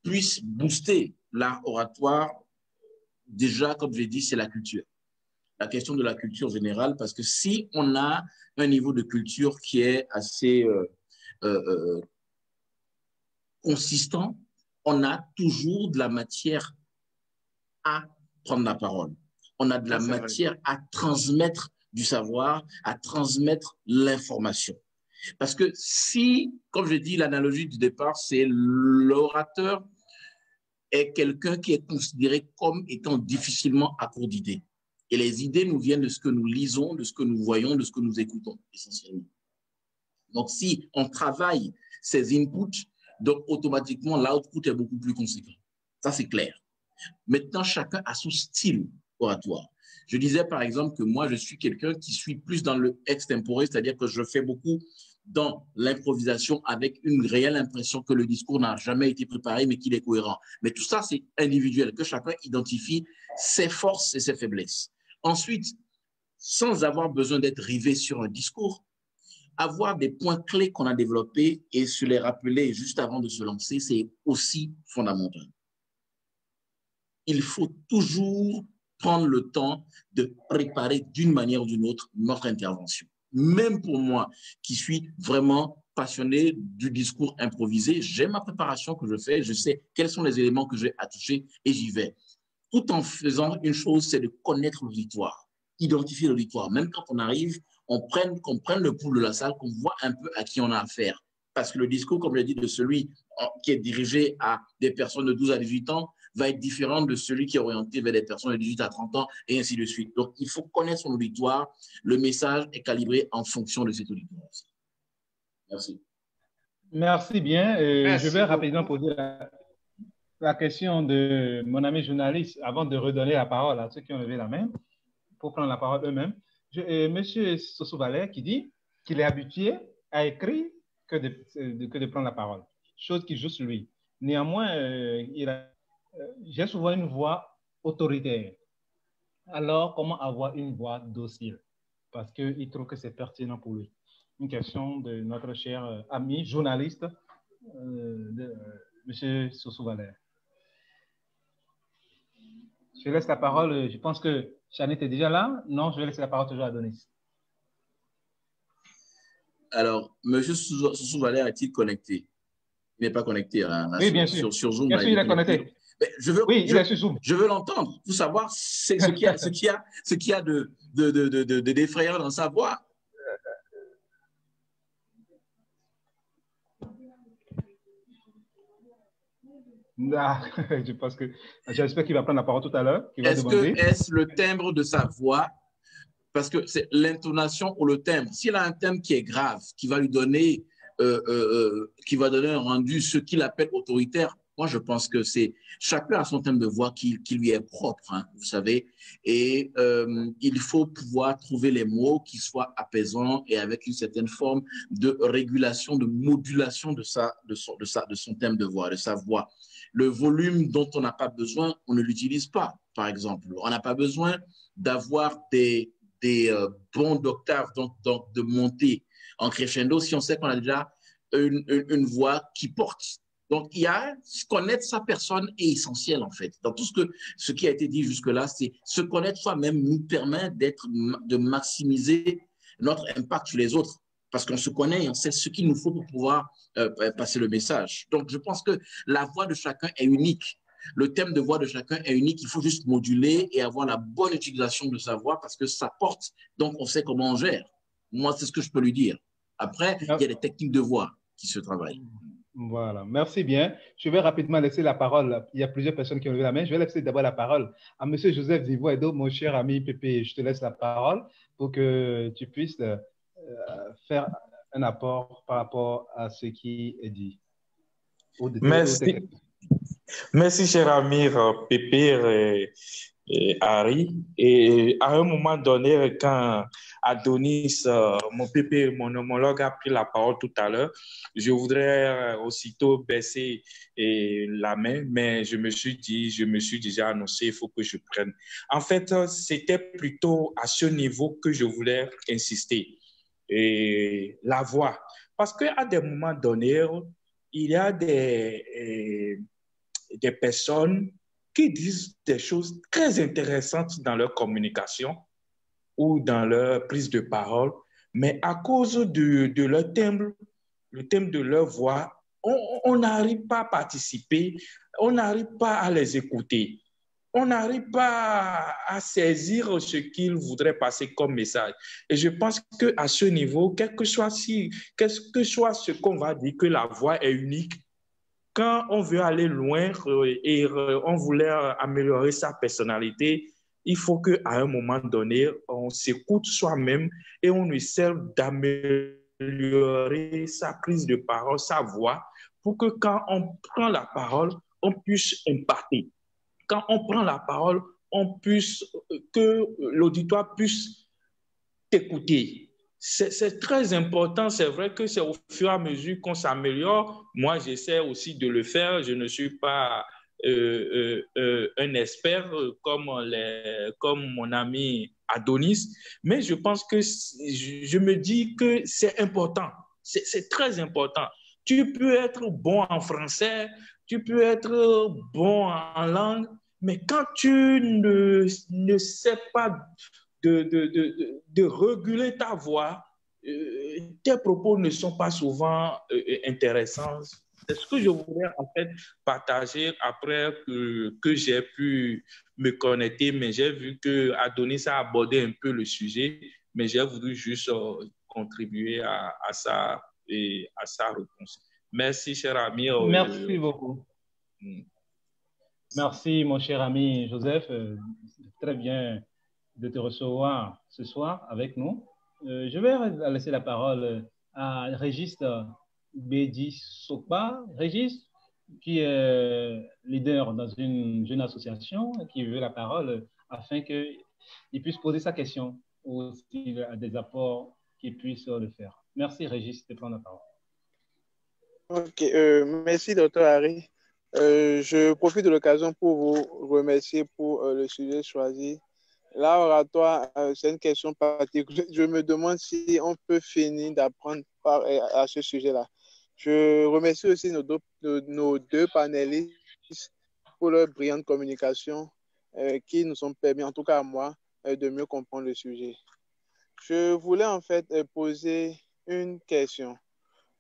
puissent booster l'art oratoire, déjà, comme j'ai dit, c'est la culture. La question de la culture générale, parce que si on a un niveau de culture qui est assez consistant, on a toujours de la matière à prendre la parole. On a de la matière à transmettre du savoir, à transmettre l'information. Parce que si, comme je dis, l'analogie du départ, c'est l'orateur est quelqu'un qui est considéré comme étant difficilement à court d'idées. Et les idées nous viennent de ce que nous lisons, de ce que nous voyons, de ce que nous écoutons, essentiellement. Donc, si on travaille ces inputs, donc automatiquement, l'output est beaucoup plus conséquent. Ça, c'est clair. Maintenant, chacun a son style oratoire. Je disais, par exemple, que moi, je suis quelqu'un qui suis plus dans le extempore, c'est-à-dire que je fais beaucoup dans l'improvisation avec une réelle impression que le discours n'a jamais été préparé, mais qu'il est cohérent. Mais tout ça, c'est individuel, que chacun identifie ses forces et ses faiblesses. Ensuite, sans avoir besoin d'être rivé sur un discours, avoir des points clés qu'on a développés et se les rappeler juste avant de se lancer, c'est aussi fondamental. Il faut toujours prendre le temps de préparer d'une manière ou d'une autre notre intervention. Même pour moi, qui suis vraiment passionné du discours improvisé, j'ai ma préparation que je fais, je sais quels sont les éléments que j'ai à toucher et j'y vais. Tout en faisant une chose, c'est de connaître l'auditoire, identifier l'auditoire. Même quand on arrive, qu'on prenne le pouls de la salle, qu'on voit un peu à qui on a affaire. Parce que le discours, comme je l'ai dit, de celui qui est dirigé à des personnes de 12 à 18 ans va être différent de celui qui est orienté vers des personnes de 18 à 30 ans et ainsi de suite. Donc, il faut connaître son auditoire. Le message est calibré en fonction de cet auditoire. Merci. Merci bien. Merci je vais beaucoup. rapidement poser la question de mon ami journaliste avant de redonner la parole à ceux qui ont levé la main pour prendre la parole eux-mêmes. Monsieur Sossou-Valère qui dit qu'il est habitué à écrire que de prendre la parole, chose qui joue sur lui. Néanmoins, j'ai souvent une voix autoritaire. Alors, comment avoir une voix docile? Parce qu'il trouve que c'est pertinent pour lui. Une question de notre cher ami journaliste, M. Sossou-Valère. Je laisse la parole. Je pense que Chanit est déjà là. Non, je vais laisser la parole toujours à Adonis. Alors, M. Sossou-Valère est-il connecté? Il n'est pas connecté oui, bien sûr. Sur Zoom. Bien sûr, il est connecté. Mais il est sur Zoom. Je veux l'entendre pour savoir ce qu'il y a de défrayant dans sa voix. Je pense que j'espère qu'il va prendre la parole tout à l'heure. Est-ce le timbre de sa voix? Parce que c'est l'intonation ou le timbre. S'il a un timbre qui est grave, qui va lui donner, un rendu, ce qu'il appelle autoritaire, moi je pense que c'est chacun a son timbre de voix qui lui est propre, hein, vous savez. Et il faut pouvoir trouver les mots qui soient apaisants et avec une certaine forme de régulation, de modulation de son timbre de voix, de sa voix. Le volume dont on n'a pas besoin, on ne l'utilise pas, par exemple. On n'a pas besoin d'avoir des bons d'octave, donc de monter en crescendo si on sait qu'on a déjà une voix qui porte. Donc, connaître sa personne est essentiel, en fait. Dans tout ce qui a été dit jusque-là, c'est se connaître soi-même nous permet de maximiser notre impact sur les autres. Parce qu'on se connaît et on sait ce qu'il nous faut pour pouvoir passer le message. Donc, je pense que la voix de chacun est unique. Le thème de voix de chacun est unique. Il faut juste moduler et avoir la bonne utilisation de sa voix parce que ça porte. Donc, on sait comment on gère. Moi, c'est ce que je peux lui dire. Après, il y a des techniques de voix qui se travaillent. Voilà, merci bien. Je vais rapidement laisser la parole. Il y a plusieurs personnes qui ont levé la main. Je vais laisser d'abord la parole à M. Joseph Zivo-Edo, mon cher ami Pépé. Je te laisse la parole pour que tu puisses faire un apport par rapport à ce qui est dit. Merci. Merci, cher ami Pépé et Harry. Et à un moment donné, quand Adonis, mon homologue, a pris la parole tout à l'heure, je voudrais aussitôt baisser la main, mais je me suis déjà annoncé, il faut que je prenne. En fait, c'était plutôt à ce niveau que je voulais insister. Et la voix. Parce qu'à des moments donnés, il y a des personnes qui disent des choses très intéressantes dans leur communication ou dans leur prise de parole, mais à cause de leur thème, le thème de leur voix, on n'arrive pas à participer, on n'arrive pas à les écouter, on n'arrive pas à saisir ce qu'ils voudraient passer comme message. Et je pense qu'à ce niveau, quel que soit ce qu'on va dire, que la voix est unique, quand on veut aller loin et on voulait améliorer sa personnalité, il faut qu'à un moment donné, on s'écoute soi-même et on essaie d'améliorer sa prise de parole, sa voix, pour que quand on prend la parole, on puisse impacter. Quand on prend la parole, que l'auditoire puisse t'écouter. C'est très important. C'est vrai que c'est au fur et à mesure qu'on s'améliore. Moi, j'essaie aussi de le faire. Je ne suis pas un expert comme mon ami Adonis, mais je pense que je me dis que c'est important. C'est très important. Tu peux être bon en français, tu peux être bon en langue, mais quand tu ne sais pas de réguler ta voix, tes propos ne sont pas souvent intéressants. C'est ce que je voulais en fait partager après que j'ai pu me connecter, mais j'ai vu que Adonis a abordé un peu le sujet, mais j'ai voulu juste contribuer à ça et à sa réponse. Merci, cher ami. Merci beaucoup. Merci, mon cher ami Joseph. Très bien de te recevoir ce soir avec nous. Je vais laisser la parole à Régis Bédi Sopa. Régis, qui est leader dans une jeune association, qui veut la parole afin qu'il puisse poser sa question ou s'il a des apports qu'il puisse le faire. Merci, Régis, de prendre la parole. Ok, merci, Dr. Harry. Je profite de l'occasion pour vous remercier pour le sujet choisi. Là, oratoire, c'est une question particulière. Je me demande si on peut finir d'apprendre à ce sujet-là. Je remercie aussi nos deux panélistes pour leur brillante communication qui nous ont permis, en tout cas à moi, de mieux comprendre le sujet. Je voulais en fait poser une question.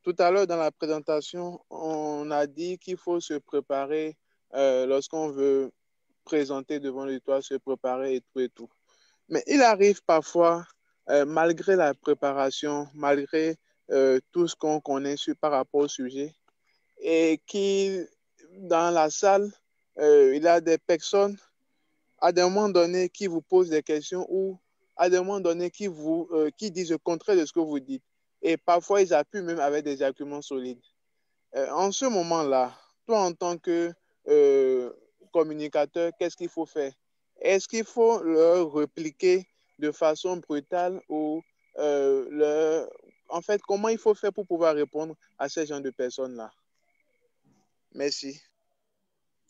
Tout à l'heure, dans la présentation, on a dit qu'il faut se préparer lorsqu'on veut présenter devant l'auditoire, se préparer et tout. Mais il arrive parfois, malgré la préparation, malgré tout ce qu'on connaît par rapport au sujet, et dans la salle, il y a des personnes, à des moments donnés, qui vous posent des questions ou à des moments donnés qui disent le contraire de ce que vous dites. Et parfois, ils appuient même avec des arguments solides. En ce moment-là, toi, en tant que communicateur, qu'est-ce qu'il faut faire? Est-ce qu'il faut leur répliquer de façon brutale ou en fait, comment il faut faire pour pouvoir répondre à ces gens de personnes-là? Merci.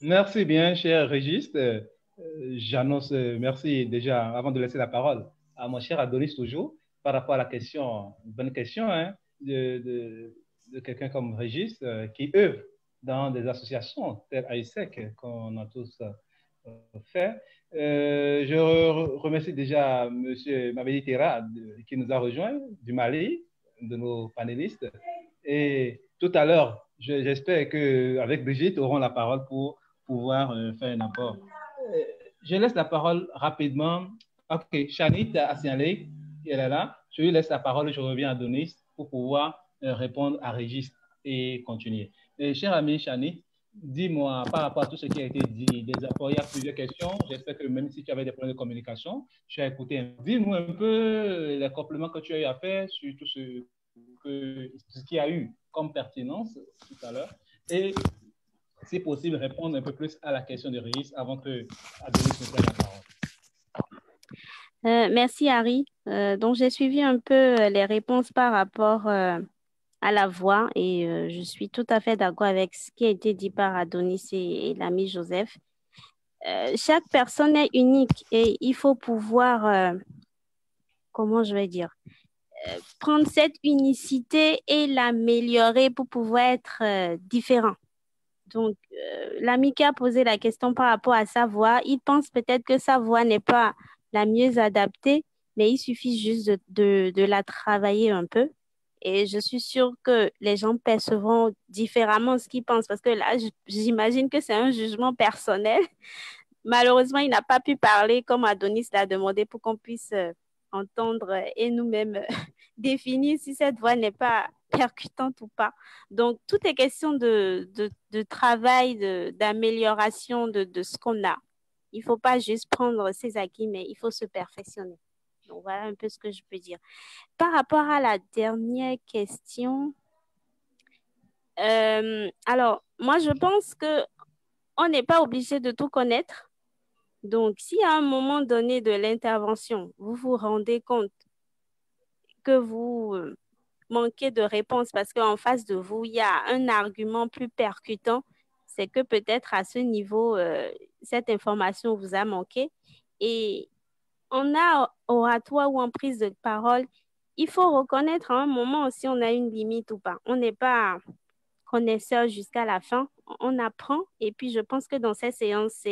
Merci bien, cher Régis. J'annonce merci déjà, avant de laisser la parole à mon cher Adonis toujours, par rapport à la question, une bonne question hein, de quelqu'un comme Régis qui œuvre dans des associations telles AISEC qu'on a tous fait. Je remercie déjà M. Mabedi Terra qui nous a rejoints du Mali, de nos panélistes. Et tout à l'heure, j'espère qu'avec Brigitte, aurons la parole pour pouvoir faire un apport. Je laisse la parole rapidement. OK, Chanit a signalé, elle est là. Je lui laisse la parole et je reviens à Donis pour pouvoir répondre à Régis et continuer. Cher ami Chanit, dis-moi par rapport à tout ce qui a été dit, des apports, il y a plusieurs questions. J'espère que même si tu avais des problèmes de communication, tu as écouté. Dis-nous un peu les compléments que tu as eu à faire sur tout ce qu'il y a eu comme pertinence tout à l'heure. Et si possible, répondre un peu plus à la question de Régis avant que Adonis nous prenne la parole. Merci, Harry. Donc, j'ai suivi un peu les réponses par rapport à la voix et je suis tout à fait d'accord avec ce qui a été dit par Adonis et l'ami Joseph. Chaque personne est unique et il faut pouvoir, comment je vais dire, prendre cette unicité et l'améliorer pour pouvoir être différent. Donc, l'ami qui a posé la question par rapport à sa voix, il pense peut-être que sa voix n'est pas la mieux adaptée, mais il suffit juste de la travailler un peu. Et je suis sûre que les gens percevront différemment ce qu'ils pensent, parce que là, j'imagine que c'est un jugement personnel. Malheureusement, il n'a pas pu parler comme Adonis l'a demandé pour qu'on puisse entendre et nous-mêmes définir si cette voix n'est pas percutante ou pas. Donc, tout est question de travail, d'amélioration de ce qu'on a. Il ne faut pas juste prendre ses acquis, mais il faut se perfectionner. Donc, voilà un peu ce que je peux dire. Par rapport à la dernière question, alors, moi, je pense qu'on n'est pas obligé de tout connaître. Donc, si à un moment donné de l'intervention, vous vous rendez compte que vous manquez de réponse parce qu'en face de vous, il y a un argument plus percutant, c'est que peut-être à ce niveau, cette information vous a manqué. Et en oratoire ou en prise de parole, il faut reconnaître à un moment si on a une limite ou pas. On n'est pas connaisseur jusqu'à la fin, on apprend. Et puis, je pense que dans cette séance,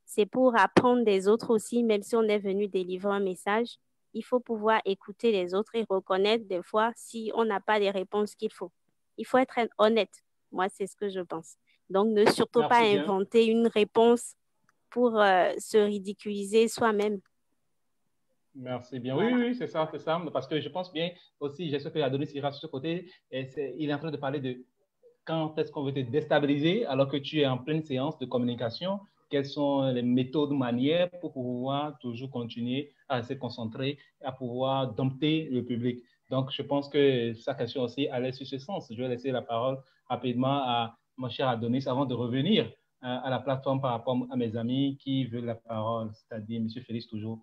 c'est pour apprendre des autres aussi, même si on est venu délivrer un message. Il faut pouvoir écouter les autres et reconnaître des fois si on n'a pas les réponses qu'il faut. Il faut être honnête. Moi, c'est ce que je pense. Donc, ne surtout pas inventer une réponse pour se ridiculiser soi-même. Merci bien. Voilà. Oui, c'est ça. Parce que je pense bien aussi, j'espère que Adonis ira sur ce côté. Il est en train de parler de quand est-ce qu'on veut te déstabiliser alors que tu es en pleine séance de communication. Quelles sont les méthodes, manières pour pouvoir toujours continuer à rester concentré, à pouvoir dompter le public. Donc, je pense que sa question aussi allait sur ce sens. Je vais laisser la parole rapidement à mon cher Adonis avant de revenir à la plateforme par rapport à mes amis qui veulent la parole, c'est-à-dire M. Félix toujours.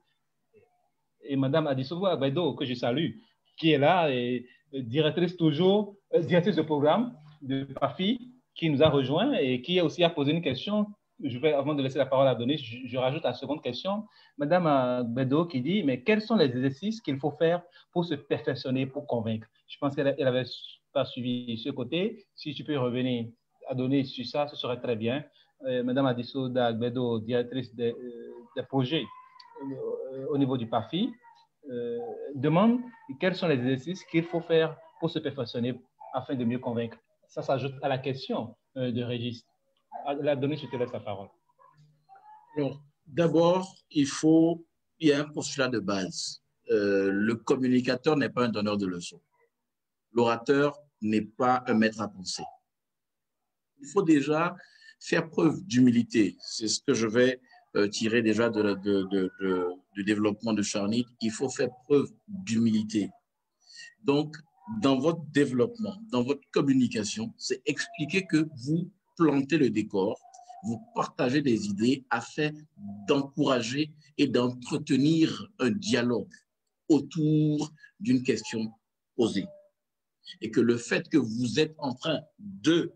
Et Mme Adissou Agbedo, que je salue, qui est là, et directrice de programme de PAFI, qui nous a rejoint et qui aussi a posé une question. Avant de laisser la parole à Adonis, je rajoute la seconde question. Mme Agbedo qui dit, mais quels sont les exercices qu'il faut faire pour se perfectionner, pour convaincre? Je pense qu'elle n'avait pas suivi ce côté. Si tu peux revenir, Adonis, sur ça, ce serait très bien. Mme Adissou Agbedo, directrice des projets au niveau du PAFI, demande quels sont les exercices qu'il faut faire pour se perfectionner afin de mieux convaincre. Ça s'ajoute à la question de Régis. Adonis, je te laisse la parole. D'abord, il y a un postulat de base. Le communicateur n'est pas un donneur de leçons. L'orateur n'est pas un maître à penser. Il faut déjà faire preuve d'humilité. C'est ce que je vais tirer déjà du développement de Charnit. Il faut faire preuve d'humilité. Donc, dans votre développement, dans votre communication, c'est expliquer que vous plantez le décor, vous partagez des idées afin d'encourager et d'entretenir un dialogue autour d'une question posée. Et que le fait que vous êtes en train de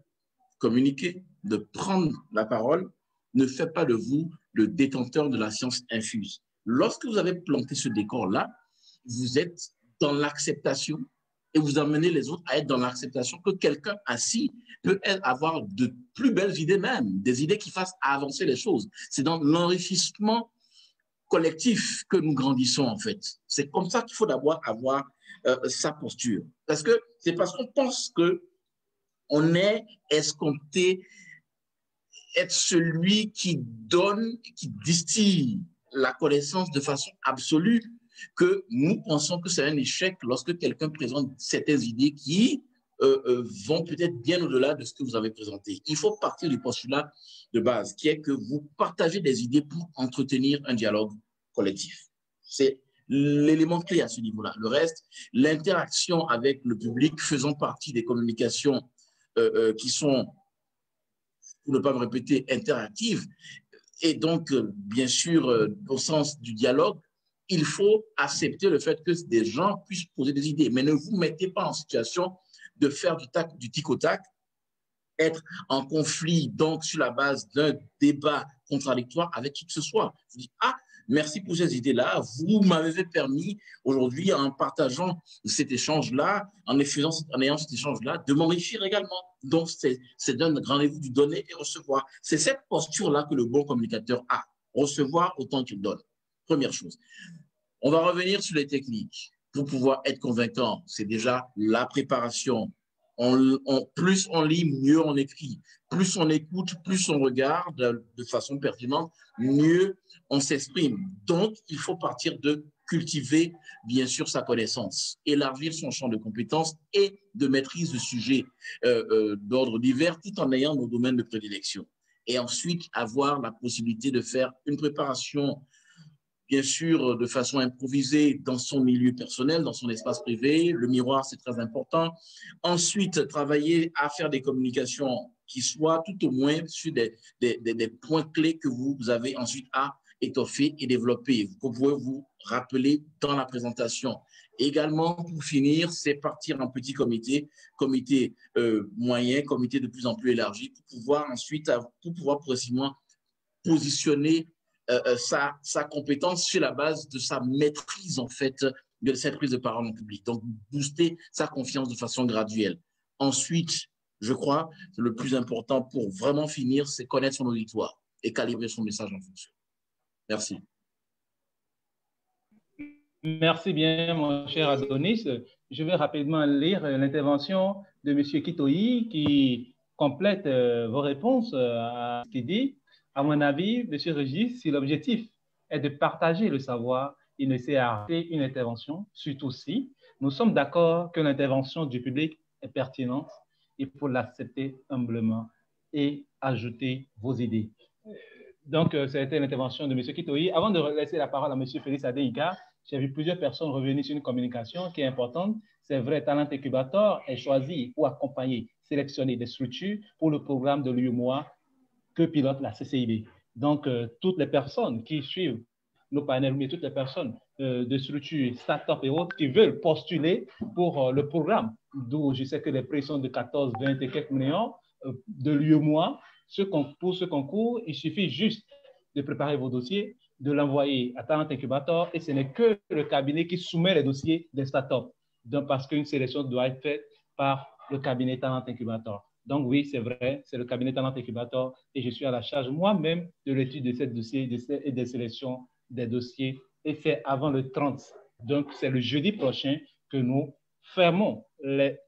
communiquer, de prendre la parole, ne fait pas de vous le détenteur de la science infuse. Lorsque vous avez planté ce décor-là, vous êtes dans l'acceptation et vous amenez les autres à être dans l'acceptation que quelqu'un assis peut avoir de plus belles idées même, des idées qui fassent avancer les choses. C'est dans l'enrichissement collectif que nous grandissons en fait. C'est comme ça qu'il faut d'abord avoir sa posture. Parce que c'est parce qu'on pense qu'on est escompté être celui qui donne, qui distille la connaissance de façon absolue, que nous pensons que c'est un échec lorsque quelqu'un présente certaines idées qui vont peut-être bien au-delà de ce que vous avez présenté. Il faut partir du postulat de base, qui est que vous partagez des idées pour entretenir un dialogue collectif. C'est l'élément clé à ce niveau-là. Le reste, l'interaction avec le public faisant partie des communications qui sont, pour ne pas me répéter, interactives, et donc, bien sûr, au sens du dialogue, il faut accepter le fait que des gens puissent poser des idées, mais ne vous mettez pas en situation de faire du tic au tac, être en conflit, donc sur la base d'un débat contradictoire avec qui que ce soit. Vous dites, ah, merci pour ces idées-là, vous m'avez permis aujourd'hui, en partageant cet échange-là, en ayant cet échange-là, de m'enrichir également. Donc, c'est d'un rendez-vous du donner et recevoir. C'est cette posture-là que le bon communicateur a, recevoir autant qu'il donne. Première chose. On va revenir sur les techniques. Pour pouvoir être convaincant, c'est déjà la préparation. Plus on lit, mieux on écrit. Plus on écoute, plus on regarde de façon pertinente, mieux on s'exprime. Donc, il faut partir de cultiver, bien sûr, sa connaissance, élargir son champ de compétences et de maîtrise de sujets d'ordre divers, tout en ayant nos domaines de prédilection. Et ensuite, avoir la possibilité de faire une préparation, bien sûr, de façon improvisée dans son milieu personnel, dans son espace privé. Le miroir, c'est très important. Ensuite, travailler à faire des communications qui soient tout au moins sur des points clés que vous avez ensuite à étoffer et développer. Vous pouvez vous rappeler dans la présentation. Également, pour finir, c'est partir en petit comité moyen, comité de plus en plus élargi, pour pouvoir ensuite, pour pouvoir progressivement positionner sa compétence sur la base de sa maîtrise, en fait, de cette prise de parole en public. Donc, booster sa confiance de façon graduelle. Ensuite, je crois que le plus important pour vraiment finir, c'est connaître son auditoire et calibrer son message en fonction. Merci. Merci bien, mon cher Adonis. Je vais rapidement lire l'intervention de M. Kitoyi qui complète vos réponses à ce qu'il dit. À mon avis, M. Régis, si l'objectif est de partager le savoir, il ne sait arrêter une intervention, surtout si nous sommes d'accord que l'intervention du public est pertinente, il faut l'accepter humblement et ajouter vos idées. Donc, c'était l'intervention de M. Kitoyi. Avant de laisser la parole à M. Félix Adéika, j'ai vu plusieurs personnes revenir sur une communication qui est importante. C'est vrai, Talent Incubator est choisi pour accompagner, sélectionner des structures pour le programme de l'UEMOA que pilote la CCIB. Donc, toutes les personnes qui suivent nos panels, mais toutes les personnes de structures, start-up et autres qui veulent postuler pour le programme, d'où je sais que les prix sont de 14, 20 et quelques millions de l'UEMOA. Pour ce concours, il suffit juste de préparer vos dossiers, de l'envoyer à Talent Incubator et ce n'est que le cabinet qui soumet les dossiers des startups. Donc, parce qu'une sélection doit être faite par le cabinet Talent Incubator. Donc, oui, c'est vrai, c'est le cabinet Talent Incubator et je suis à la charge moi-même de l'étude de ces dossiers et des sélections des dossiers et c'est avant le 30. Donc, c'est le jeudi prochain que nous fermons les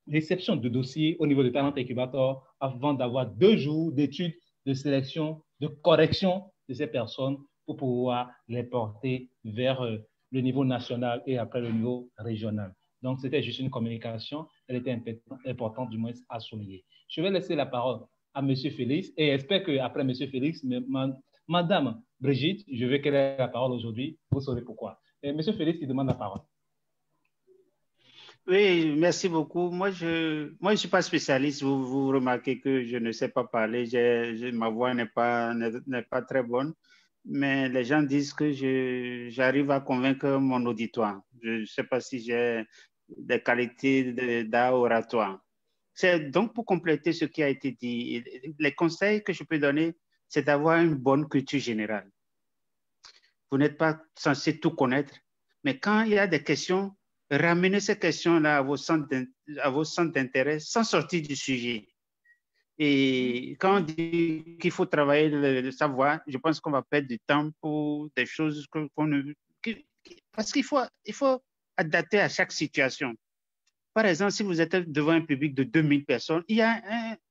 réception de dossiers au niveau de Talent Incubator avant d'avoir 2 jours d'études, de sélection, de correction de ces personnes pour pouvoir les porter vers le niveau national et après le niveau régional. Donc, c'était juste une communication. Elle était importante, du moins, à souligner. Je vais laisser la parole à M. Félix et j'espère qu'après M. Félix, Madame Brigitte, je veux qu'elle ait la parole aujourd'hui. Vous saurez pourquoi. Et M. Félix, il demande la parole. Oui, merci beaucoup. Moi, je suis pas spécialiste. Vous remarquez que je ne sais pas parler. Ma voix n'est pas très bonne. Mais les gens disent que j'arrive à convaincre mon auditoire. Je ne sais pas si j'ai des qualités d'art oratoire. C'est donc pour compléter ce qui a été dit. Les conseils que je peux donner, c'est d'avoir une bonne culture générale. Vous n'êtes pas censé tout connaître. Mais quand il y a des questions, ramener ces questions-là à vos centres d'intérêt sans sortir du sujet. Et quand on dit qu'il faut travailler le savoir, je pense qu'on va perdre du temps pour des choses parce qu'il faut adapter à chaque situation. Par exemple, si vous êtes devant un public de 2000 personnes, il y a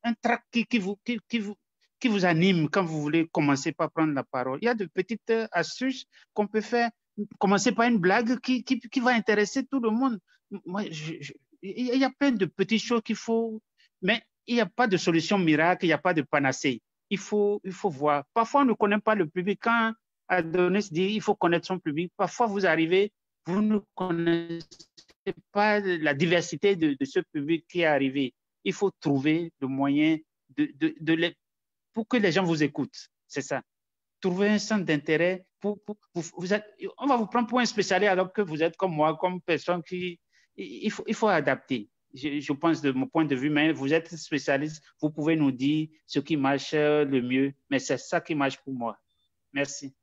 un trac qui vous anime quand vous voulez commencer par prendre la parole. Il y a de petites astuces qu'on peut faire. Commencer par une blague qui va intéresser tout le monde. Moi, il y a plein de petites choses qu'il faut, mais il n'y a pas de solution miracle, il n'y a pas de panacée. Il faut voir. Parfois, on ne connaît pas le public. Quand Adonis dit il faut connaître son public, parfois vous arrivez, vous ne connaissez pas la diversité de ce public qui est arrivé. Il faut trouver le moyen pour que les gens vous écoutent. C'est ça. Trouver un centre d'intérêt. On va vous prendre pour un spécialiste alors que vous êtes comme moi, comme personne qui... Il faut adapter. Je pense de mon point de vue, mais vous êtes spécialiste, vous pouvez nous dire ce qui marche le mieux, mais c'est ça qui marche pour moi. Merci.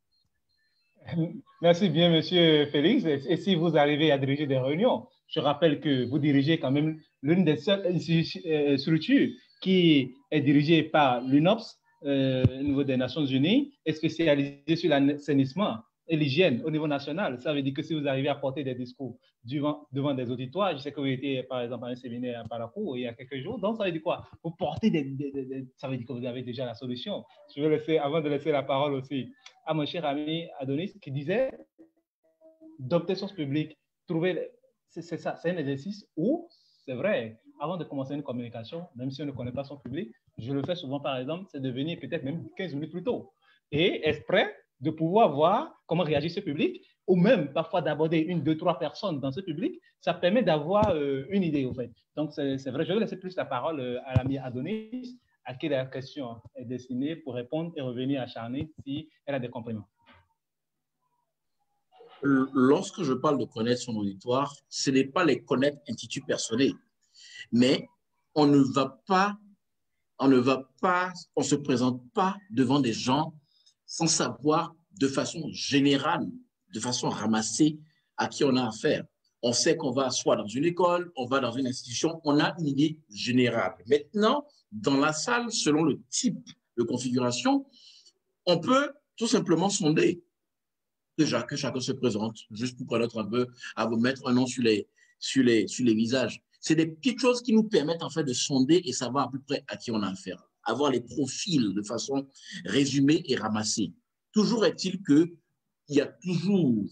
Merci bien, Monsieur Félix. Et si vous arrivez à diriger des réunions, je rappelle que vous dirigez quand même l'une des seules structures qui est dirigée par l'UNOPS, au niveau des Nations Unies, est spécialisée sur l'assainissement et l'hygiène au niveau national. Ça veut dire que si vous arrivez à porter des discours devant des auditoires, je sais que vous étiez par exemple à un séminaire à Parakou il y a quelques jours, donc ça veut dire quoi? Vous portez ça veut dire que vous avez déjà la solution. Je vais laisser, avant de laisser la parole aussi à mon cher ami Adonis qui disait d'opter sur ce public, c'est ça, c'est un exercice où, c'est vrai, avant de commencer une communication, même si on ne connaît pas son public, je le fais souvent par exemple, c'est de venir peut-être même 15 minutes plus tôt et être prêt de pouvoir voir comment réagit ce public ou même parfois d'aborder 1, 2, 3 personnes dans ce public, ça permet d'avoir une idée au fait. Donc c'est vrai, je vais laisser plus la parole à l'ami Adonis à qui la question est destinée pour répondre et revenir à Charny si elle a des compléments. Lorsque je parle de connaître son auditoire, ce n'est pas les connaître intitut personnel, mais on ne se présente pas devant des gens sans savoir de façon générale, de façon ramassée à qui on a affaire. On sait qu'on va soit dans une école, on va dans une institution, on a une idée générale. Maintenant, dans la salle, selon le type de configuration, on peut tout simplement sonder. Déjà, que chacun se présente, juste pour connaître un peu, à vous mettre un nom sur les visages. C'est des petites choses qui nous permettent en fait de sonder et savoir à peu près à qui on a affaire. Avoir les profils de façon résumée et ramassée. Toujours est-il qu'il y a toujours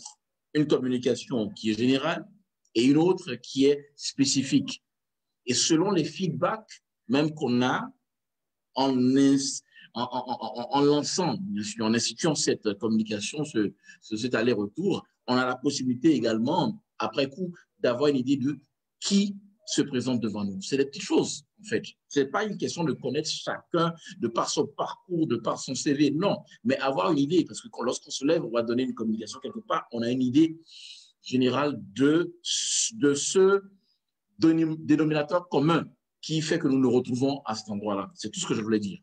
une communication qui est générale et une autre qui est spécifique. Et selon les feedbacks même qu'on a en lançant, en instituant cette communication, cet aller-retour, on a la possibilité également, après coup, d'avoir une idée de qui se présente devant nous. C'est des petites choses, en fait. Ce n'est pas une question de connaître chacun de par son parcours, de par son CV, non. Mais avoir une idée, parce que lorsqu'on se lève, on va donner une communication quelque part, on a une idée générale de ce dénominateur commun qui fait que nous nous retrouvons à cet endroit-là. C'est tout ce que je voulais dire.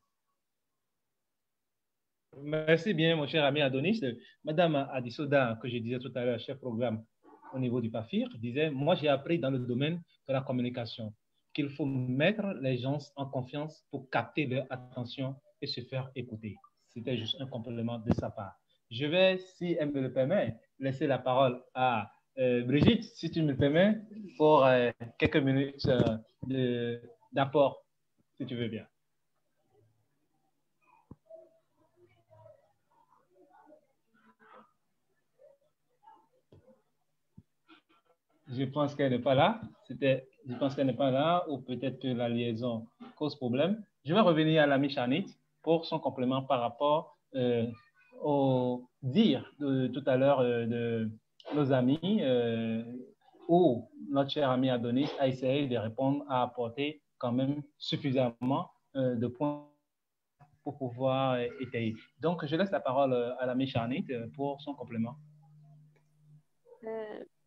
Merci bien, mon cher ami Adonis. Madame Adisoda, que je disais tout à l'heure, chef programme au niveau du PAFIR, disait, moi j'ai appris dans le domaine de la communication qu'il faut mettre les gens en confiance pour capter leur attention et se faire écouter. C'était juste un complément de sa part. Je vais, si elle me le permet, laisser la parole à Brigitte, si tu me le permets, pour quelques minutes d'apport, si tu veux bien. Je pense qu'elle n'est pas là. Je pense qu'elle n'est pas là, ou peut-être que la liaison cause problème. Je vais revenir à l'ami Chanit pour son complément par rapport au dire de tout à l'heure de nos amis, où notre cher ami Adonis a essayé de répondre, à apporter quand même suffisamment de points pour pouvoir étayer. Donc, je laisse la parole à l'ami Chanit pour son complément.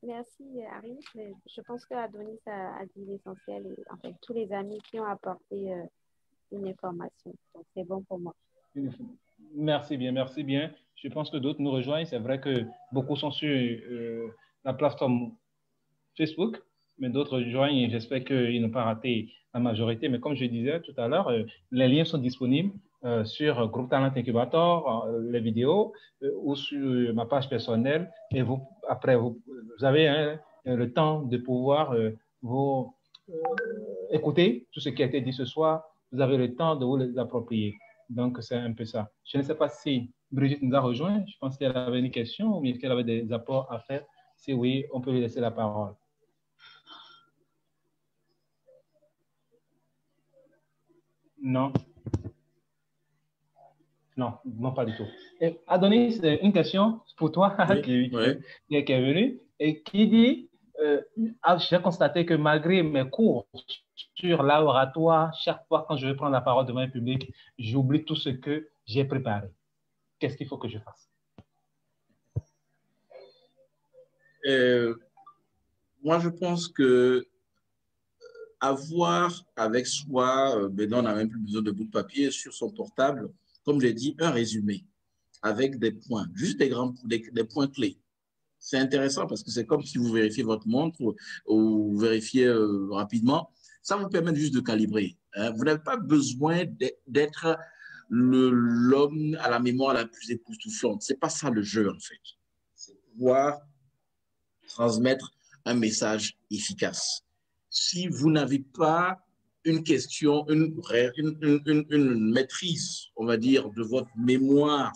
Merci, Harry. Je pense qu'Adonis a dit l'essentiel et en fait, tous les amis qui ont apporté une information. Donc, c'est bon pour moi. Merci bien, merci bien. Je pense que d'autres nous rejoignent. C'est vrai que beaucoup sont sur la plateforme Facebook, mais d'autres joignent. J'espère qu'ils n'ont pas raté la majorité. Mais comme je disais tout à l'heure, les liens sont disponibles sur Groupe Talent Incubator, les vidéos, ou sur ma page personnelle. Et après, vous avez le temps de pouvoir écouter tout ce qui a été dit ce soir. Vous avez le temps de vous les approprier. Donc, c'est un peu ça. Je ne sais pas si Brigitte nous a rejoint. Je pense qu'elle avait une question ou bien qu'elle avait des apports à faire. Si oui, on peut lui laisser la parole. Non. Non, non, pas du tout. Et Adonis, une question pour toi qui est venue et qui dit j'ai constaté que malgré mes cours sur l'oratoire, chaque fois quand je vais prendre la parole devant un public, j'oublie tout ce que j'ai préparé. Qu'est-ce qu'il faut que je fasse? Moi, je pense que avoir avec soi, on n'a même plus besoin de bout de papier sur son portable, comme j'ai dit, un résumé avec des points, juste des points clés. C'est intéressant parce que c'est comme si vous vérifiez votre montre ou vous vérifiez rapidement. Ça vous permet juste de calibrer. Hein. Vous n'avez pas besoin d'être l'homme à la mémoire la plus époustouflante. Ce n'est pas ça le jeu, en fait. C'est pouvoir transmettre un message efficace. Si vous n'avez pas une question, une maîtrise, on va dire, de votre mémoire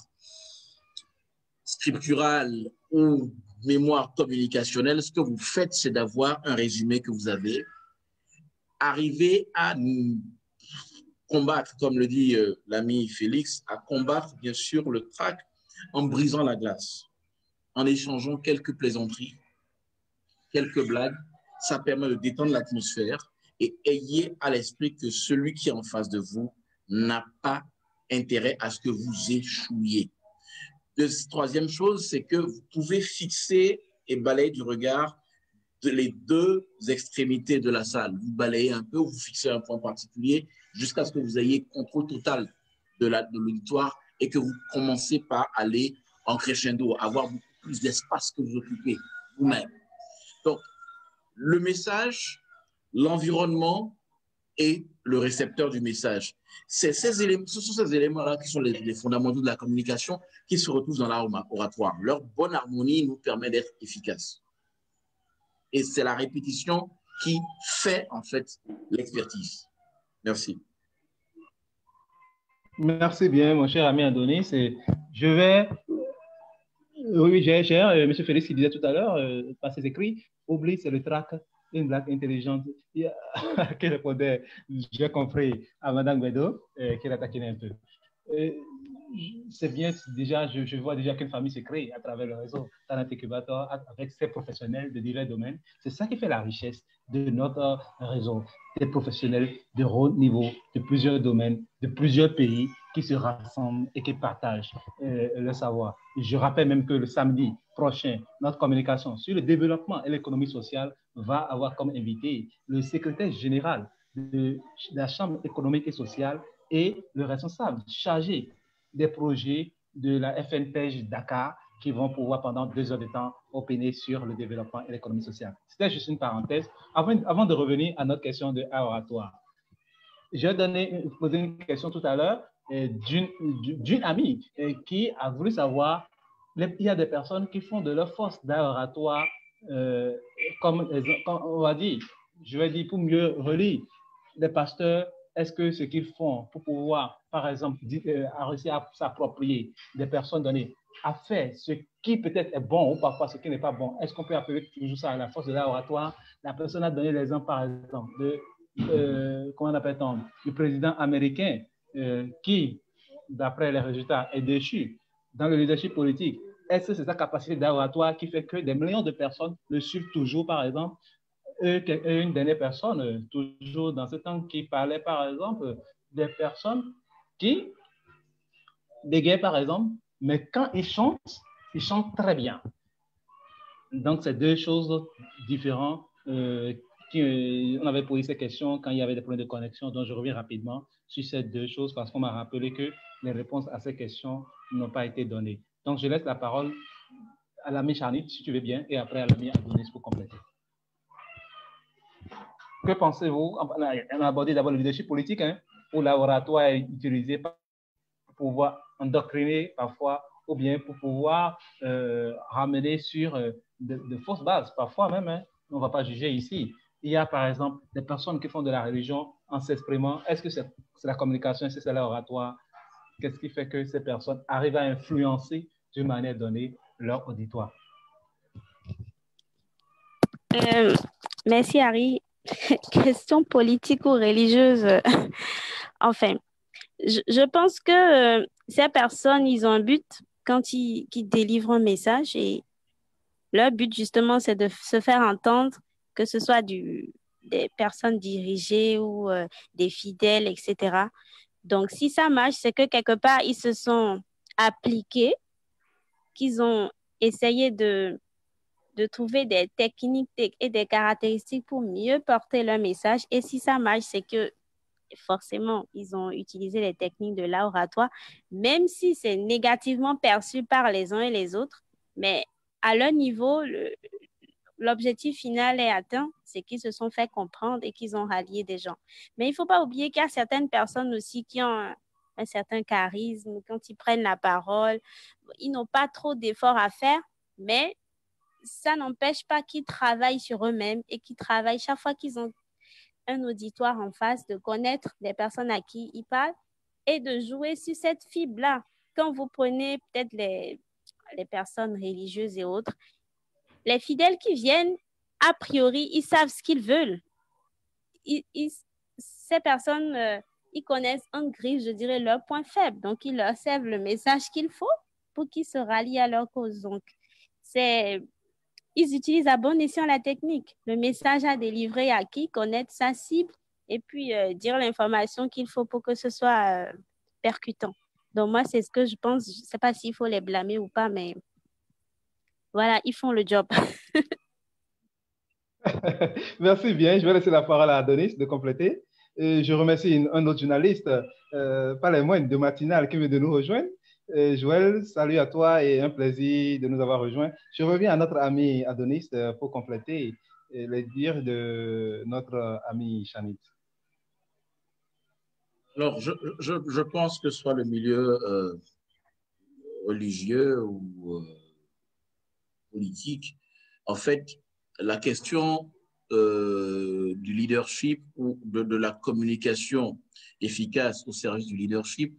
scripturale ou mémoire communicationnelle, ce que vous faites, c'est d'avoir un résumé que vous avez, arriver à combattre, comme le dit l'ami Félix, à combattre bien sûr le trac en brisant la glace, en échangeant quelques plaisanteries, quelques blagues. Ça permet de détendre l'atmosphère et ayez à l'esprit que celui qui est en face de vous n'a pas intérêt à ce que vous échouiez. Troisième chose, c'est que vous pouvez fixer et balayer du regard les deux extrémités de la salle. Vous balayez un peu, vous fixez un point particulier jusqu'à ce que vous ayez contrôle total de l'auditoire et que vous commencez par aller en crescendo, avoir beaucoup plus d'espace que vous occupez vous-même. Donc, le message, l'environnement et le récepteur du message. Ce sont ces éléments-là qui sont les fondamentaux de la communication qui se retrouvent dans l'art oratoire. Leur bonne harmonie nous permet d'être efficaces. Et c'est la répétition qui fait, en fait, l'expertise. Merci. Merci bien, mon cher ami Adonis. Je vais... Oui, j'ai M. Félix qui disait tout à l'heure, par ses écrits, oublie, c'est le trac, une blague intelligente. Qui répondait, j'ai compris, à Mme Guedo, qui l'a taquiné un peu. C'est bien, déjà, je vois déjà qu'une famille se crée à travers le réseau Talent Incubator avec ses professionnels de divers domaines. C'est ça qui fait la richesse de notre réseau. Des professionnels de haut niveau, de plusieurs domaines, de plusieurs pays qui se rassemblent et qui partagent le savoir. Je rappelle même que le samedi prochain, notre communication sur le développement et l'économie sociale va avoir comme invité le secrétaire général de la Chambre économique et sociale et le responsable chargé des projets de la FNPEJ Dakar qui vont pouvoir pendant 2 heures de temps opiner sur le développement et l'économie sociale. C'était juste une parenthèse. Avant de revenir à notre question de oratoire, j'ai posé une question tout à l'heure d'une amie qui a voulu savoir, il y a des personnes qui font de leur force d'oratoire, comme on va dire, je vais dire pour mieux relire, les pasteurs, est-ce que ce qu'ils font pour pouvoir, par exemple, réussir à s'approprier des personnes données, à faire ce qui peut-être est bon ou parfois ce qui n'est pas bon, est-ce qu'on peut appeler toujours ça la force de l'oratoire? La personne a donné l'exemple, par exemple, comment on appelle-t-on, du président américain qui, d'après les résultats, est déchu dans le leadership politique. Est-ce que c'est sa capacité d'oratoire qui fait que des millions de personnes le suivent toujours, par exemple? Une dernière personne, toujours dans ce temps, qui parlait, par exemple, des personnes qui bégayent, par exemple, mais quand ils chantent très bien. Donc, c'est deux choses différentes. On avait posé ces questions quand il y avait des problèmes de connexion, donc je reviens rapidement sur ces deux choses parce qu'on m'a rappelé que les réponses à ces questions n'ont pas été données. Donc, je laisse la parole à l'ami Charnit, si tu veux bien, et après à l'ami Adonis pour compléter. Que pensez-vous? On a abordé d'abord le leadership politique, hein, où l'oratoire est utilisé pour pouvoir endoctriner parfois, ou bien pour pouvoir ramener sur de fausses bases, parfois même, hein, on ne va pas juger ici. Il y a par exemple des personnes qui font de la religion en s'exprimant. Est-ce que c'est la communication, est-ce que c'est l'oratoire? Qu'est-ce qui fait que ces personnes arrivent à influencer d'une manière donnée leur auditoire? Merci Harry. Question politique ou religieuse. Enfin, je pense que ces personnes, ils ont un but quand ils délivrent un message et leur but justement, c'est de se faire entendre, que ce soit des personnes dirigées ou des fidèles, etc. Donc, si ça marche, c'est que quelque part, ils se sont appliqués, qu'ils ont essayé de trouver des techniques et des caractéristiques pour mieux porter leur message. Et si ça marche, c'est que forcément, ils ont utilisé les techniques de l'oratoire, même si c'est négativement perçu par les uns et les autres. Mais à leur niveau, l'objectif final est atteint, c'est qu'ils se sont fait comprendre et qu'ils ont rallié des gens. Mais il ne faut pas oublier qu'il y a certaines personnes aussi qui ont un certain charisme. Quand ils prennent la parole, ils n'ont pas trop d'efforts à faire, mais ça n'empêche pas qu'ils travaillent sur eux-mêmes et qu'ils travaillent chaque fois qu'ils ont un auditoire en face, de connaître les personnes à qui ils parlent et de jouer sur cette fibre-là. Quand vous prenez peut-être les personnes religieuses et autres, les fidèles qui viennent, a priori, ils savent ce qu'ils veulent. Ces personnes, ils connaissent en gris, je dirais, leurs points faibles. Donc, ils leur servent le message qu'il faut pour qu'ils se rallient à leur cause. Donc, ils utilisent à bon escient la technique, le message à délivrer à qui, connaître sa cible et puis dire l'information qu'il faut pour que ce soit percutant. Donc moi, c'est ce que je pense. Je ne sais pas s'il faut les blâmer ou pas, mais voilà, ils font le job. Merci bien. Je vais laisser la parole à Adonis de compléter. Et je remercie un autre journaliste, pas les moindres, de Matinale, qui vient de nous rejoindre. Joël, salut à toi et un plaisir de nous avoir rejoints. Je reviens à notre ami Adonis pour compléter les dires de notre ami Chanit. Alors, je pense que soit le milieu religieux ou politique, en fait, la question du leadership ou de la communication efficace au service du leadership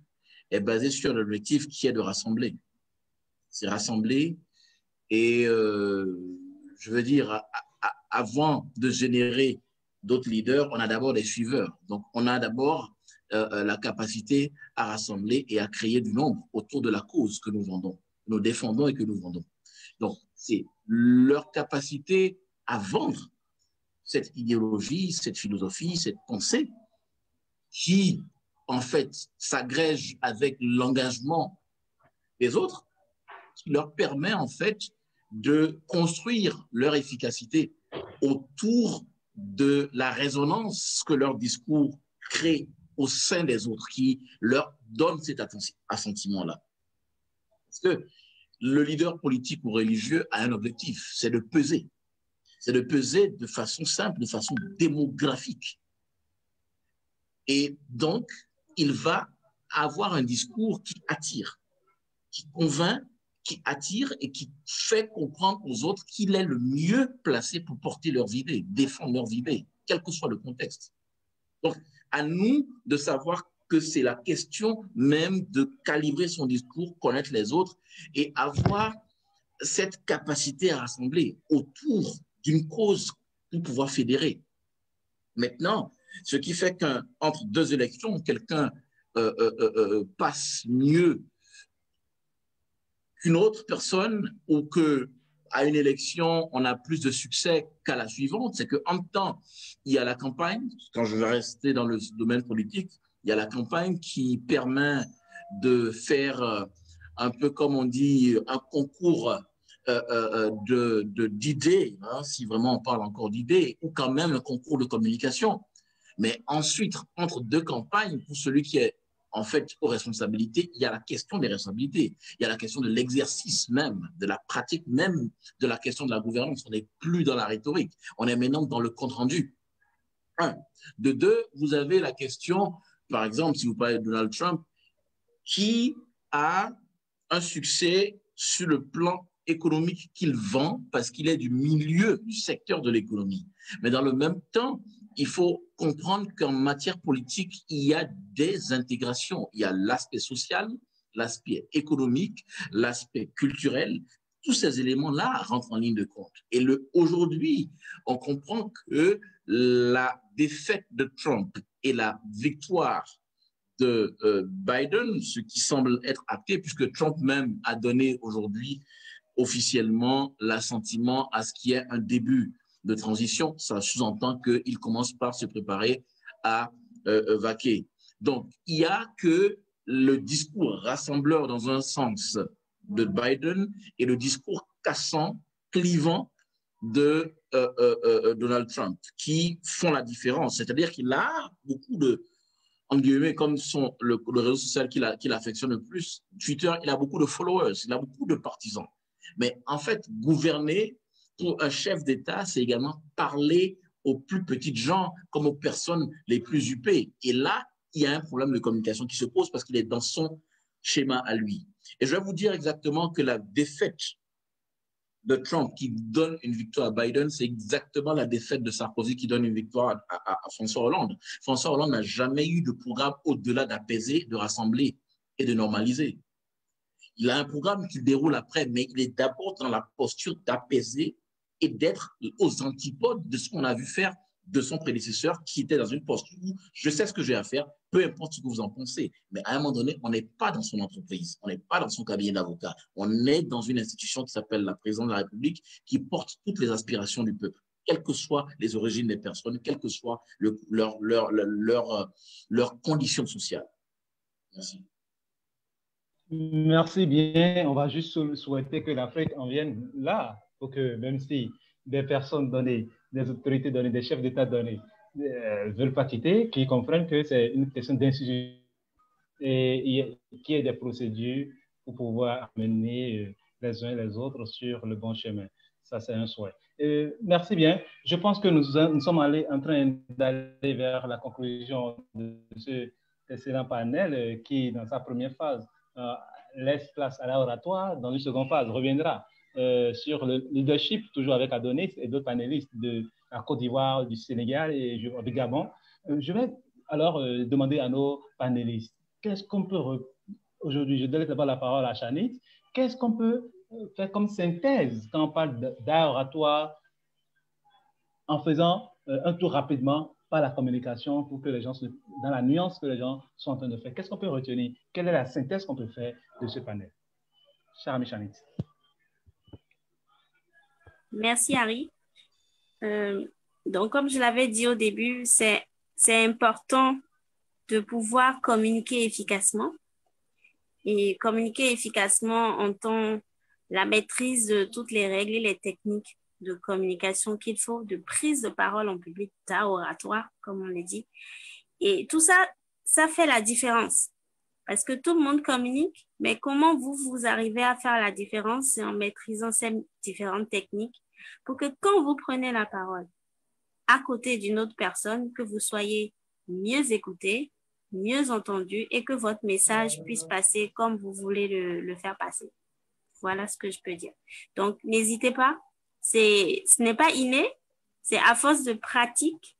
est basée sur l'objectif qui est de rassembler. C'est rassembler et je veux dire, avant de générer d'autres leaders, on a d'abord des suiveurs. Donc, on a d'abord la capacité à rassembler et à créer du nombre autour de la cause que nous vendons, nous défendons et que nous vendons. Donc, c'est leur capacité à vendre cette idéologie, cette philosophie, cette pensée qui, en fait, s'agrège avec l'engagement des autres, qui leur permet, en fait, de construire leur efficacité autour de la résonance que leur discours crée au sein des autres, qui leur donne cet assentiment-là. Parce que le leader politique ou religieux a un objectif, c'est de peser. C'est de peser de façon simple, de façon démographique. Et donc, il va avoir un discours qui attire, qui convainc, qui attire et qui fait comprendre aux autres qu'il est le mieux placé pour porter leurs idées, défendre leurs idées, quel que soit le contexte. Donc, à nous de savoir que c'est la question même de calibrer son discours, connaître les autres et avoir cette capacité à rassembler autour d'une cause pour pouvoir fédérer. Maintenant, ce qui fait qu'entre deux élections, quelqu'un passe mieux qu'une autre personne ou qu'à une élection, on a plus de succès qu'à la suivante, c'est qu'en même temps, il y a la campagne, quand je vais rester dans le domaine politique, il y a la campagne qui permet de faire un peu comme on dit, un concours d'idées, hein, si vraiment on parle encore d'idées, ou quand même un concours de communication. Mais ensuite, entre deux campagnes, pour celui qui est en fait aux responsabilités, il y a la question des responsabilités, il y a la question de l'exercice même, de la pratique même, de la question de la gouvernance. On n'est plus dans la rhétorique, on est maintenant dans le compte-rendu. Un. De deux, vous avez la question, par exemple, si vous parlez de Donald Trump, qui a un succès sur le plan économique qu'il vend parce qu'il est du milieu du secteur de l'économie. Mais dans le même temps, il faut comprendre qu'en matière politique, il y a des intégrations. Il y a l'aspect social, l'aspect économique, l'aspect culturel. Tous ces éléments-là rentrent en ligne de compte. Et aujourd'hui, on comprend que la défaite de Trump et la victoire de Biden, ce qui semble être acté, puisque Trump même a donné aujourd'hui officiellement l'assentiment à ce qui est un début de transition. Ça sous-entend qu'il commence par se préparer à vaquer. Donc, il n'y a que le discours rassembleur dans un sens de Biden et le discours cassant, clivant de Donald Trump qui font la différence. C'est-à-dire qu'il a beaucoup de, en guillemets, comme le réseau social qu'il affectionne le plus, Twitter, il a beaucoup de followers, il a beaucoup de partisans. Mais en fait, gouverner pour un chef d'État, c'est également parler aux plus petites gens comme aux personnes les plus huppées. Et là, il y a un problème de communication qui se pose parce qu'il est dans son schéma à lui. Et je vais vous dire exactement que la défaite de Trump qui donne une victoire à Biden, c'est exactement la défaite de Sarkozy qui donne une victoire à François Hollande. François Hollande n'a jamais eu de programme au-delà d'apaiser, de rassembler et de normaliser. Il a un programme qu'il déroule après, mais il est d'abord dans la posture d'apaiser et d'être aux antipodes de ce qu'on a vu faire de son prédécesseur qui était dans une posture où je sais ce que j'ai à faire, peu importe ce que vous en pensez. Mais à un moment donné, on n'est pas dans son entreprise, on n'est pas dans son cabinet d'avocat, on est dans une institution qui s'appelle la présidence de la République qui porte toutes les aspirations du peuple, quelles que soient les origines des personnes, quelles que soient leurs conditions sociales. Merci. Merci bien. On va juste souhaiter que l'Afrique en vienne là, pour que même si des personnes données, des autorités données, des chefs d'État donnés ne veulent pas quitter, qu'ils comprennent que c'est une question d'institution et qu'il y ait des procédures pour pouvoir amener les uns et les autres sur le bon chemin. Ça, c'est un souhait. Merci bien. Je pense que nous sommes en train d'aller vers la conclusion de ce excellent panel qui, dans sa première phase, laisse place à l'oratoire. Dans une seconde phase, reviendra sur le leadership, toujours avec Adonis et d'autres panélistes de la Côte d'Ivoire, du Sénégal et du Gabon. Je vais alors demander à nos panélistes, qu'est-ce qu'on peut, aujourd'hui, je donne d'abord la parole à Chanit, qu'est-ce qu'on peut faire comme synthèse quand on parle d'art oratoire en faisant un tour rapidement par la communication pour que les gens, dans la nuance que les gens sont en train de faire. Qu'est-ce qu'on peut retenir? Quelle est la synthèse qu'on peut faire de ce panel? Cher ami Chanit. Merci, Harry. Donc, comme je l'avais dit au début, c'est important de pouvoir communiquer efficacement. Et communiquer efficacement entend la maîtrise de toutes les règles et les techniques de communication qu'il faut, de prise de parole en public, d'art oratoire, comme on l'a dit. Et tout ça, ça fait la différence. Parce que tout le monde communique, mais comment vous arrivez à faire la différence? C'est en maîtrisant ces différentes techniques pour que quand vous prenez la parole à côté d'une autre personne, que vous soyez mieux écouté, mieux entendu et que votre message puisse passer comme vous voulez le faire passer. Voilà ce que je peux dire. Donc, n'hésitez pas. Ce n'est pas inné, c'est à force de pratique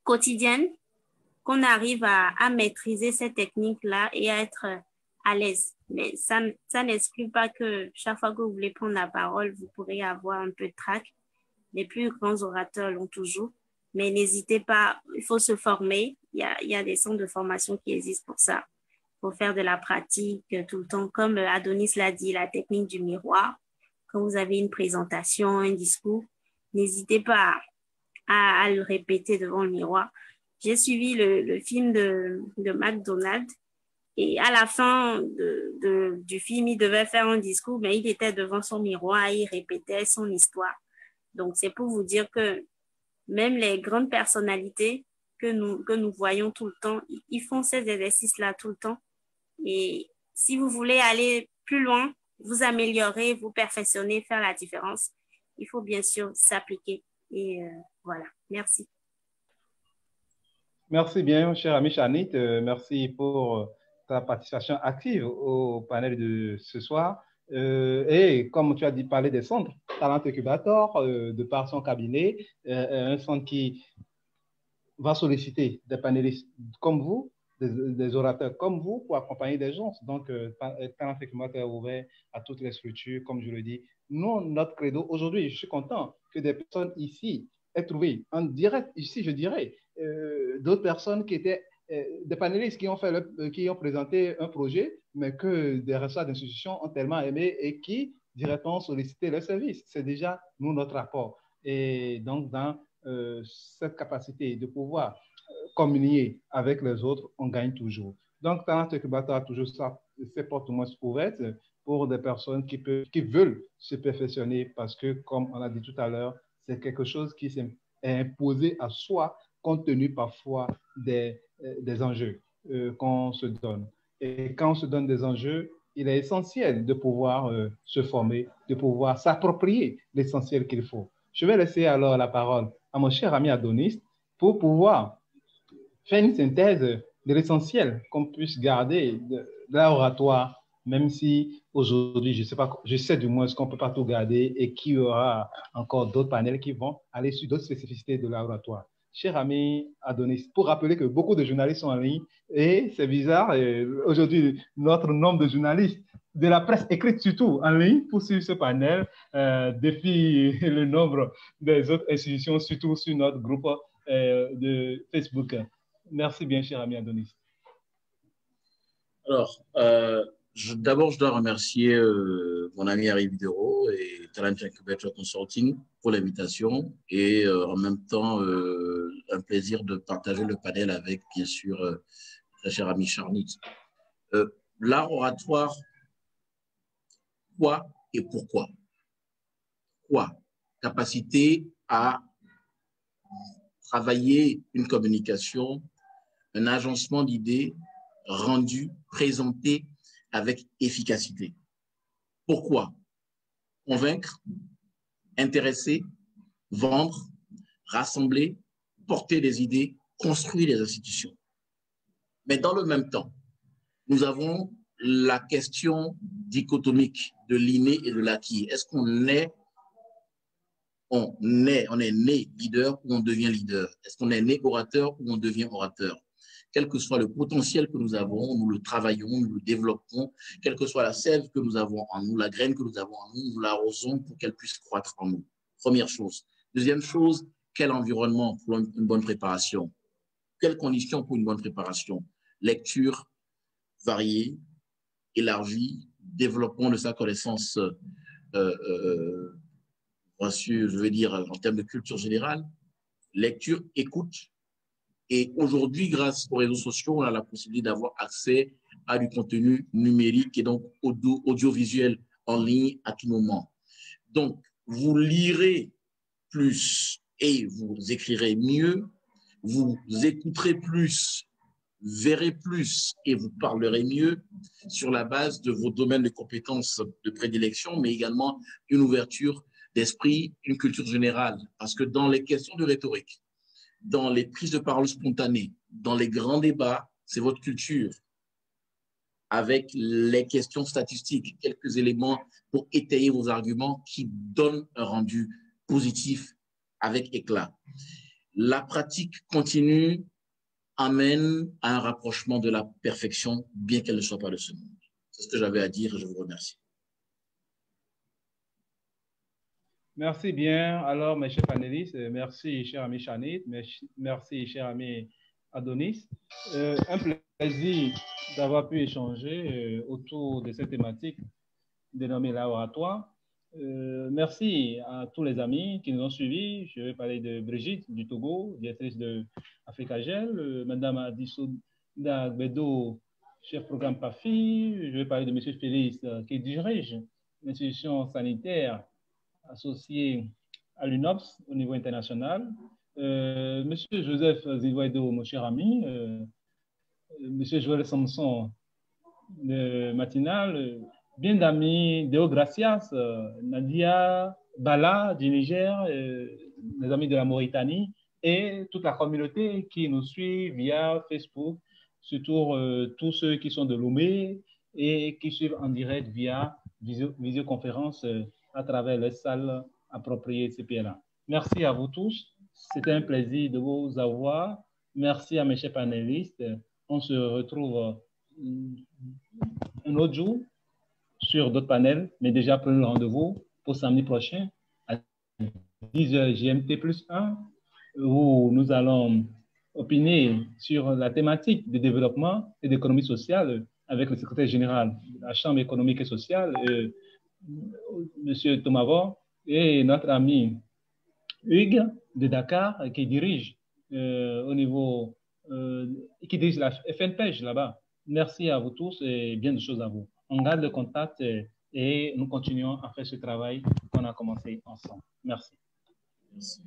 quotidienne qu'on arrive à maîtriser ces techniques-là et à être à l'aise. Mais ça n'exclut pas que chaque fois que vous voulez prendre la parole, vous pourrez avoir un peu de trac. Les plus grands orateurs l'ont toujours. Mais n'hésitez pas, il faut se former. Il y a des centres de formation qui existent pour ça. Il faut faire de la pratique tout le temps. Comme Adonis l'a dit, la technique du miroir. Quand vous avez une présentation, un discours, n'hésitez pas à le répéter devant le miroir. J'ai suivi le film de McDonald's et à la fin du film, il devait faire un discours, mais il était devant son miroir et il répétait son histoire. Donc, c'est pour vous dire que même les grandes personnalités que nous voyons tout le temps, ils font ces exercices-là tout le temps. Et si vous voulez aller plus loin, vous améliorer, vous perfectionner, faire la différence, il faut bien sûr s'appliquer. Et voilà, merci. Merci bien, cher ami Chanit. Merci pour ta participation active au panel de ce soir. Et comme tu as dit, parler des centres, Talent Incubator, de par son cabinet, un centre qui va solliciter des panélistes comme vous, des orateurs comme vous pour accompagner des gens. Donc, Talent Incubator est ouvert à toutes les structures, comme je le dis. Nous, notre credo, aujourd'hui, je suis content que des personnes ici aient trouvé en direct, ici, je dirais, d'autres personnes qui étaient des panélistes qui ont présenté un projet, mais que des responsables d'institutions ont tellement aimé et qui directement sollicité leur service. C'est déjà, nous, notre rapport. Et donc, dans cette capacité de pouvoir communier avec les autres, on gagne toujours. Donc, Talent Incubator a toujours ses portes ouvertes pour des personnes qui veulent se perfectionner parce que, comme on a dit tout à l'heure, c'est quelque chose qui est imposé à soi compte tenu parfois des enjeux qu'on se donne. Et quand on se donne des enjeux, il est essentiel de pouvoir se former, de pouvoir s'approprier l'essentiel qu'il faut. Je vais laisser alors la parole à mon cher ami Adonis pour pouvoir faire une synthèse de l'essentiel qu'on puisse garder de l'oratoire, même si aujourd'hui, je sais du moins ce qu'on ne peut pas tout garder et qu'il y aura encore d'autres panels qui vont aller sur d'autres spécificités de l'oratoire. Cher ami Adonis, pour rappeler que beaucoup de journalistes sont en ligne et c'est bizarre, aujourd'hui, notre nombre de journalistes de la presse écrite surtout en ligne pour suivre ce panel défie le nombre des autres institutions, surtout sur notre groupe de Facebook. Merci bien, cher ami Adonis. Alors, d'abord, je dois remercier mon ami Harry Videro et Talent Incubator Consulting pour l'invitation et en même temps, un plaisir de partager le panel avec, bien sûr, très cher ami Chanit. L'art oratoire, quoi et pourquoi? Quoi? Capacité à travailler une communication, un agencement d'idées rendu, présenté avec efficacité. Pourquoi? Convaincre, intéresser, vendre, rassembler, porter des idées, construire des institutions. Mais dans le même temps, nous avons la question dichotomique de l'inné et de l'acquis. Est-ce qu'on est né leader ou on devient leader? Est-ce qu'on est né orateur ou on devient orateur? Quel que soit le potentiel que nous avons, nous le travaillons, nous le développons, quelle que soit la sève que nous avons en nous, la graine que nous avons en nous, nous l'arrosons pour qu'elle puisse croître en nous. Première chose. Deuxième chose, quel environnement pour une bonne préparation? Quelles conditions pour une bonne préparation? Lecture variée, élargie, développement de sa connaissance, je veux dire, en termes de culture générale, lecture, écoute. Et aujourd'hui, grâce aux réseaux sociaux, on a la possibilité d'avoir accès à du contenu numérique et donc audiovisuel en ligne à tout moment. Donc, vous lirez plus et vous écrirez mieux, vous écouterez plus, verrez plus et vous parlerez mieux sur la base de vos domaines de compétences de prédilection, mais également une ouverture d'esprit, une culture générale. Parce que dans les questions de rhétorique, dans les prises de parole spontanées, dans les grands débats, c'est votre culture. Avec les questions statistiques, quelques éléments pour étayer vos arguments qui donnent un rendu positif avec éclat. La pratique continue amène à un rapprochement de la perfection, bien qu'elle ne soit pas de ce monde. C'est ce que j'avais à dire et je vous remercie. Merci bien. Alors, mes chers panélistes, merci, cher ami Chanit, merci, cher ami Adonis. Un plaisir d'avoir pu échanger autour de cette thématique dénommée l'art oratoire. Merci à tous les amis qui nous ont suivis. Je vais parler de Brigitte du Togo, directrice de Africagel, Madame Adissouda Gbedo, chef programme PAFI. Je vais parler de M. Félix qui dirige l'institution sanitaire associé à l'UNOPS au niveau international. Monsieur Joseph Zilwaido, mon cher ami, Monsieur Joël Samson, le matinal, bien d'amis, Deo Gracias, Nadia Bala du Niger, les amis de la Mauritanie, et toute la communauté qui nous suit via Facebook, surtout tous ceux qui sont de Lomé et qui suivent en direct via visioconférence à travers les salles appropriées de CPLA. Merci à vous tous. C'était un plaisir de vous avoir. Merci à mes chers panélistes. On se retrouve un autre jour sur d'autres panels, mais déjà prenez le rendez-vous pour samedi prochain à 10h GMT+1 où nous allons opiner sur la thématique du développement et d'économie sociale avec le secrétaire général de la Chambre économique et sociale, M. Tomavor, et notre ami Hugues de Dakar qui dirige au niveau, qui dirige la FNPEJ là-bas. Merci à vous tous et bien de choses à vous. On garde le contact et nous continuons à faire ce travail qu'on a commencé ensemble. Merci. Merci.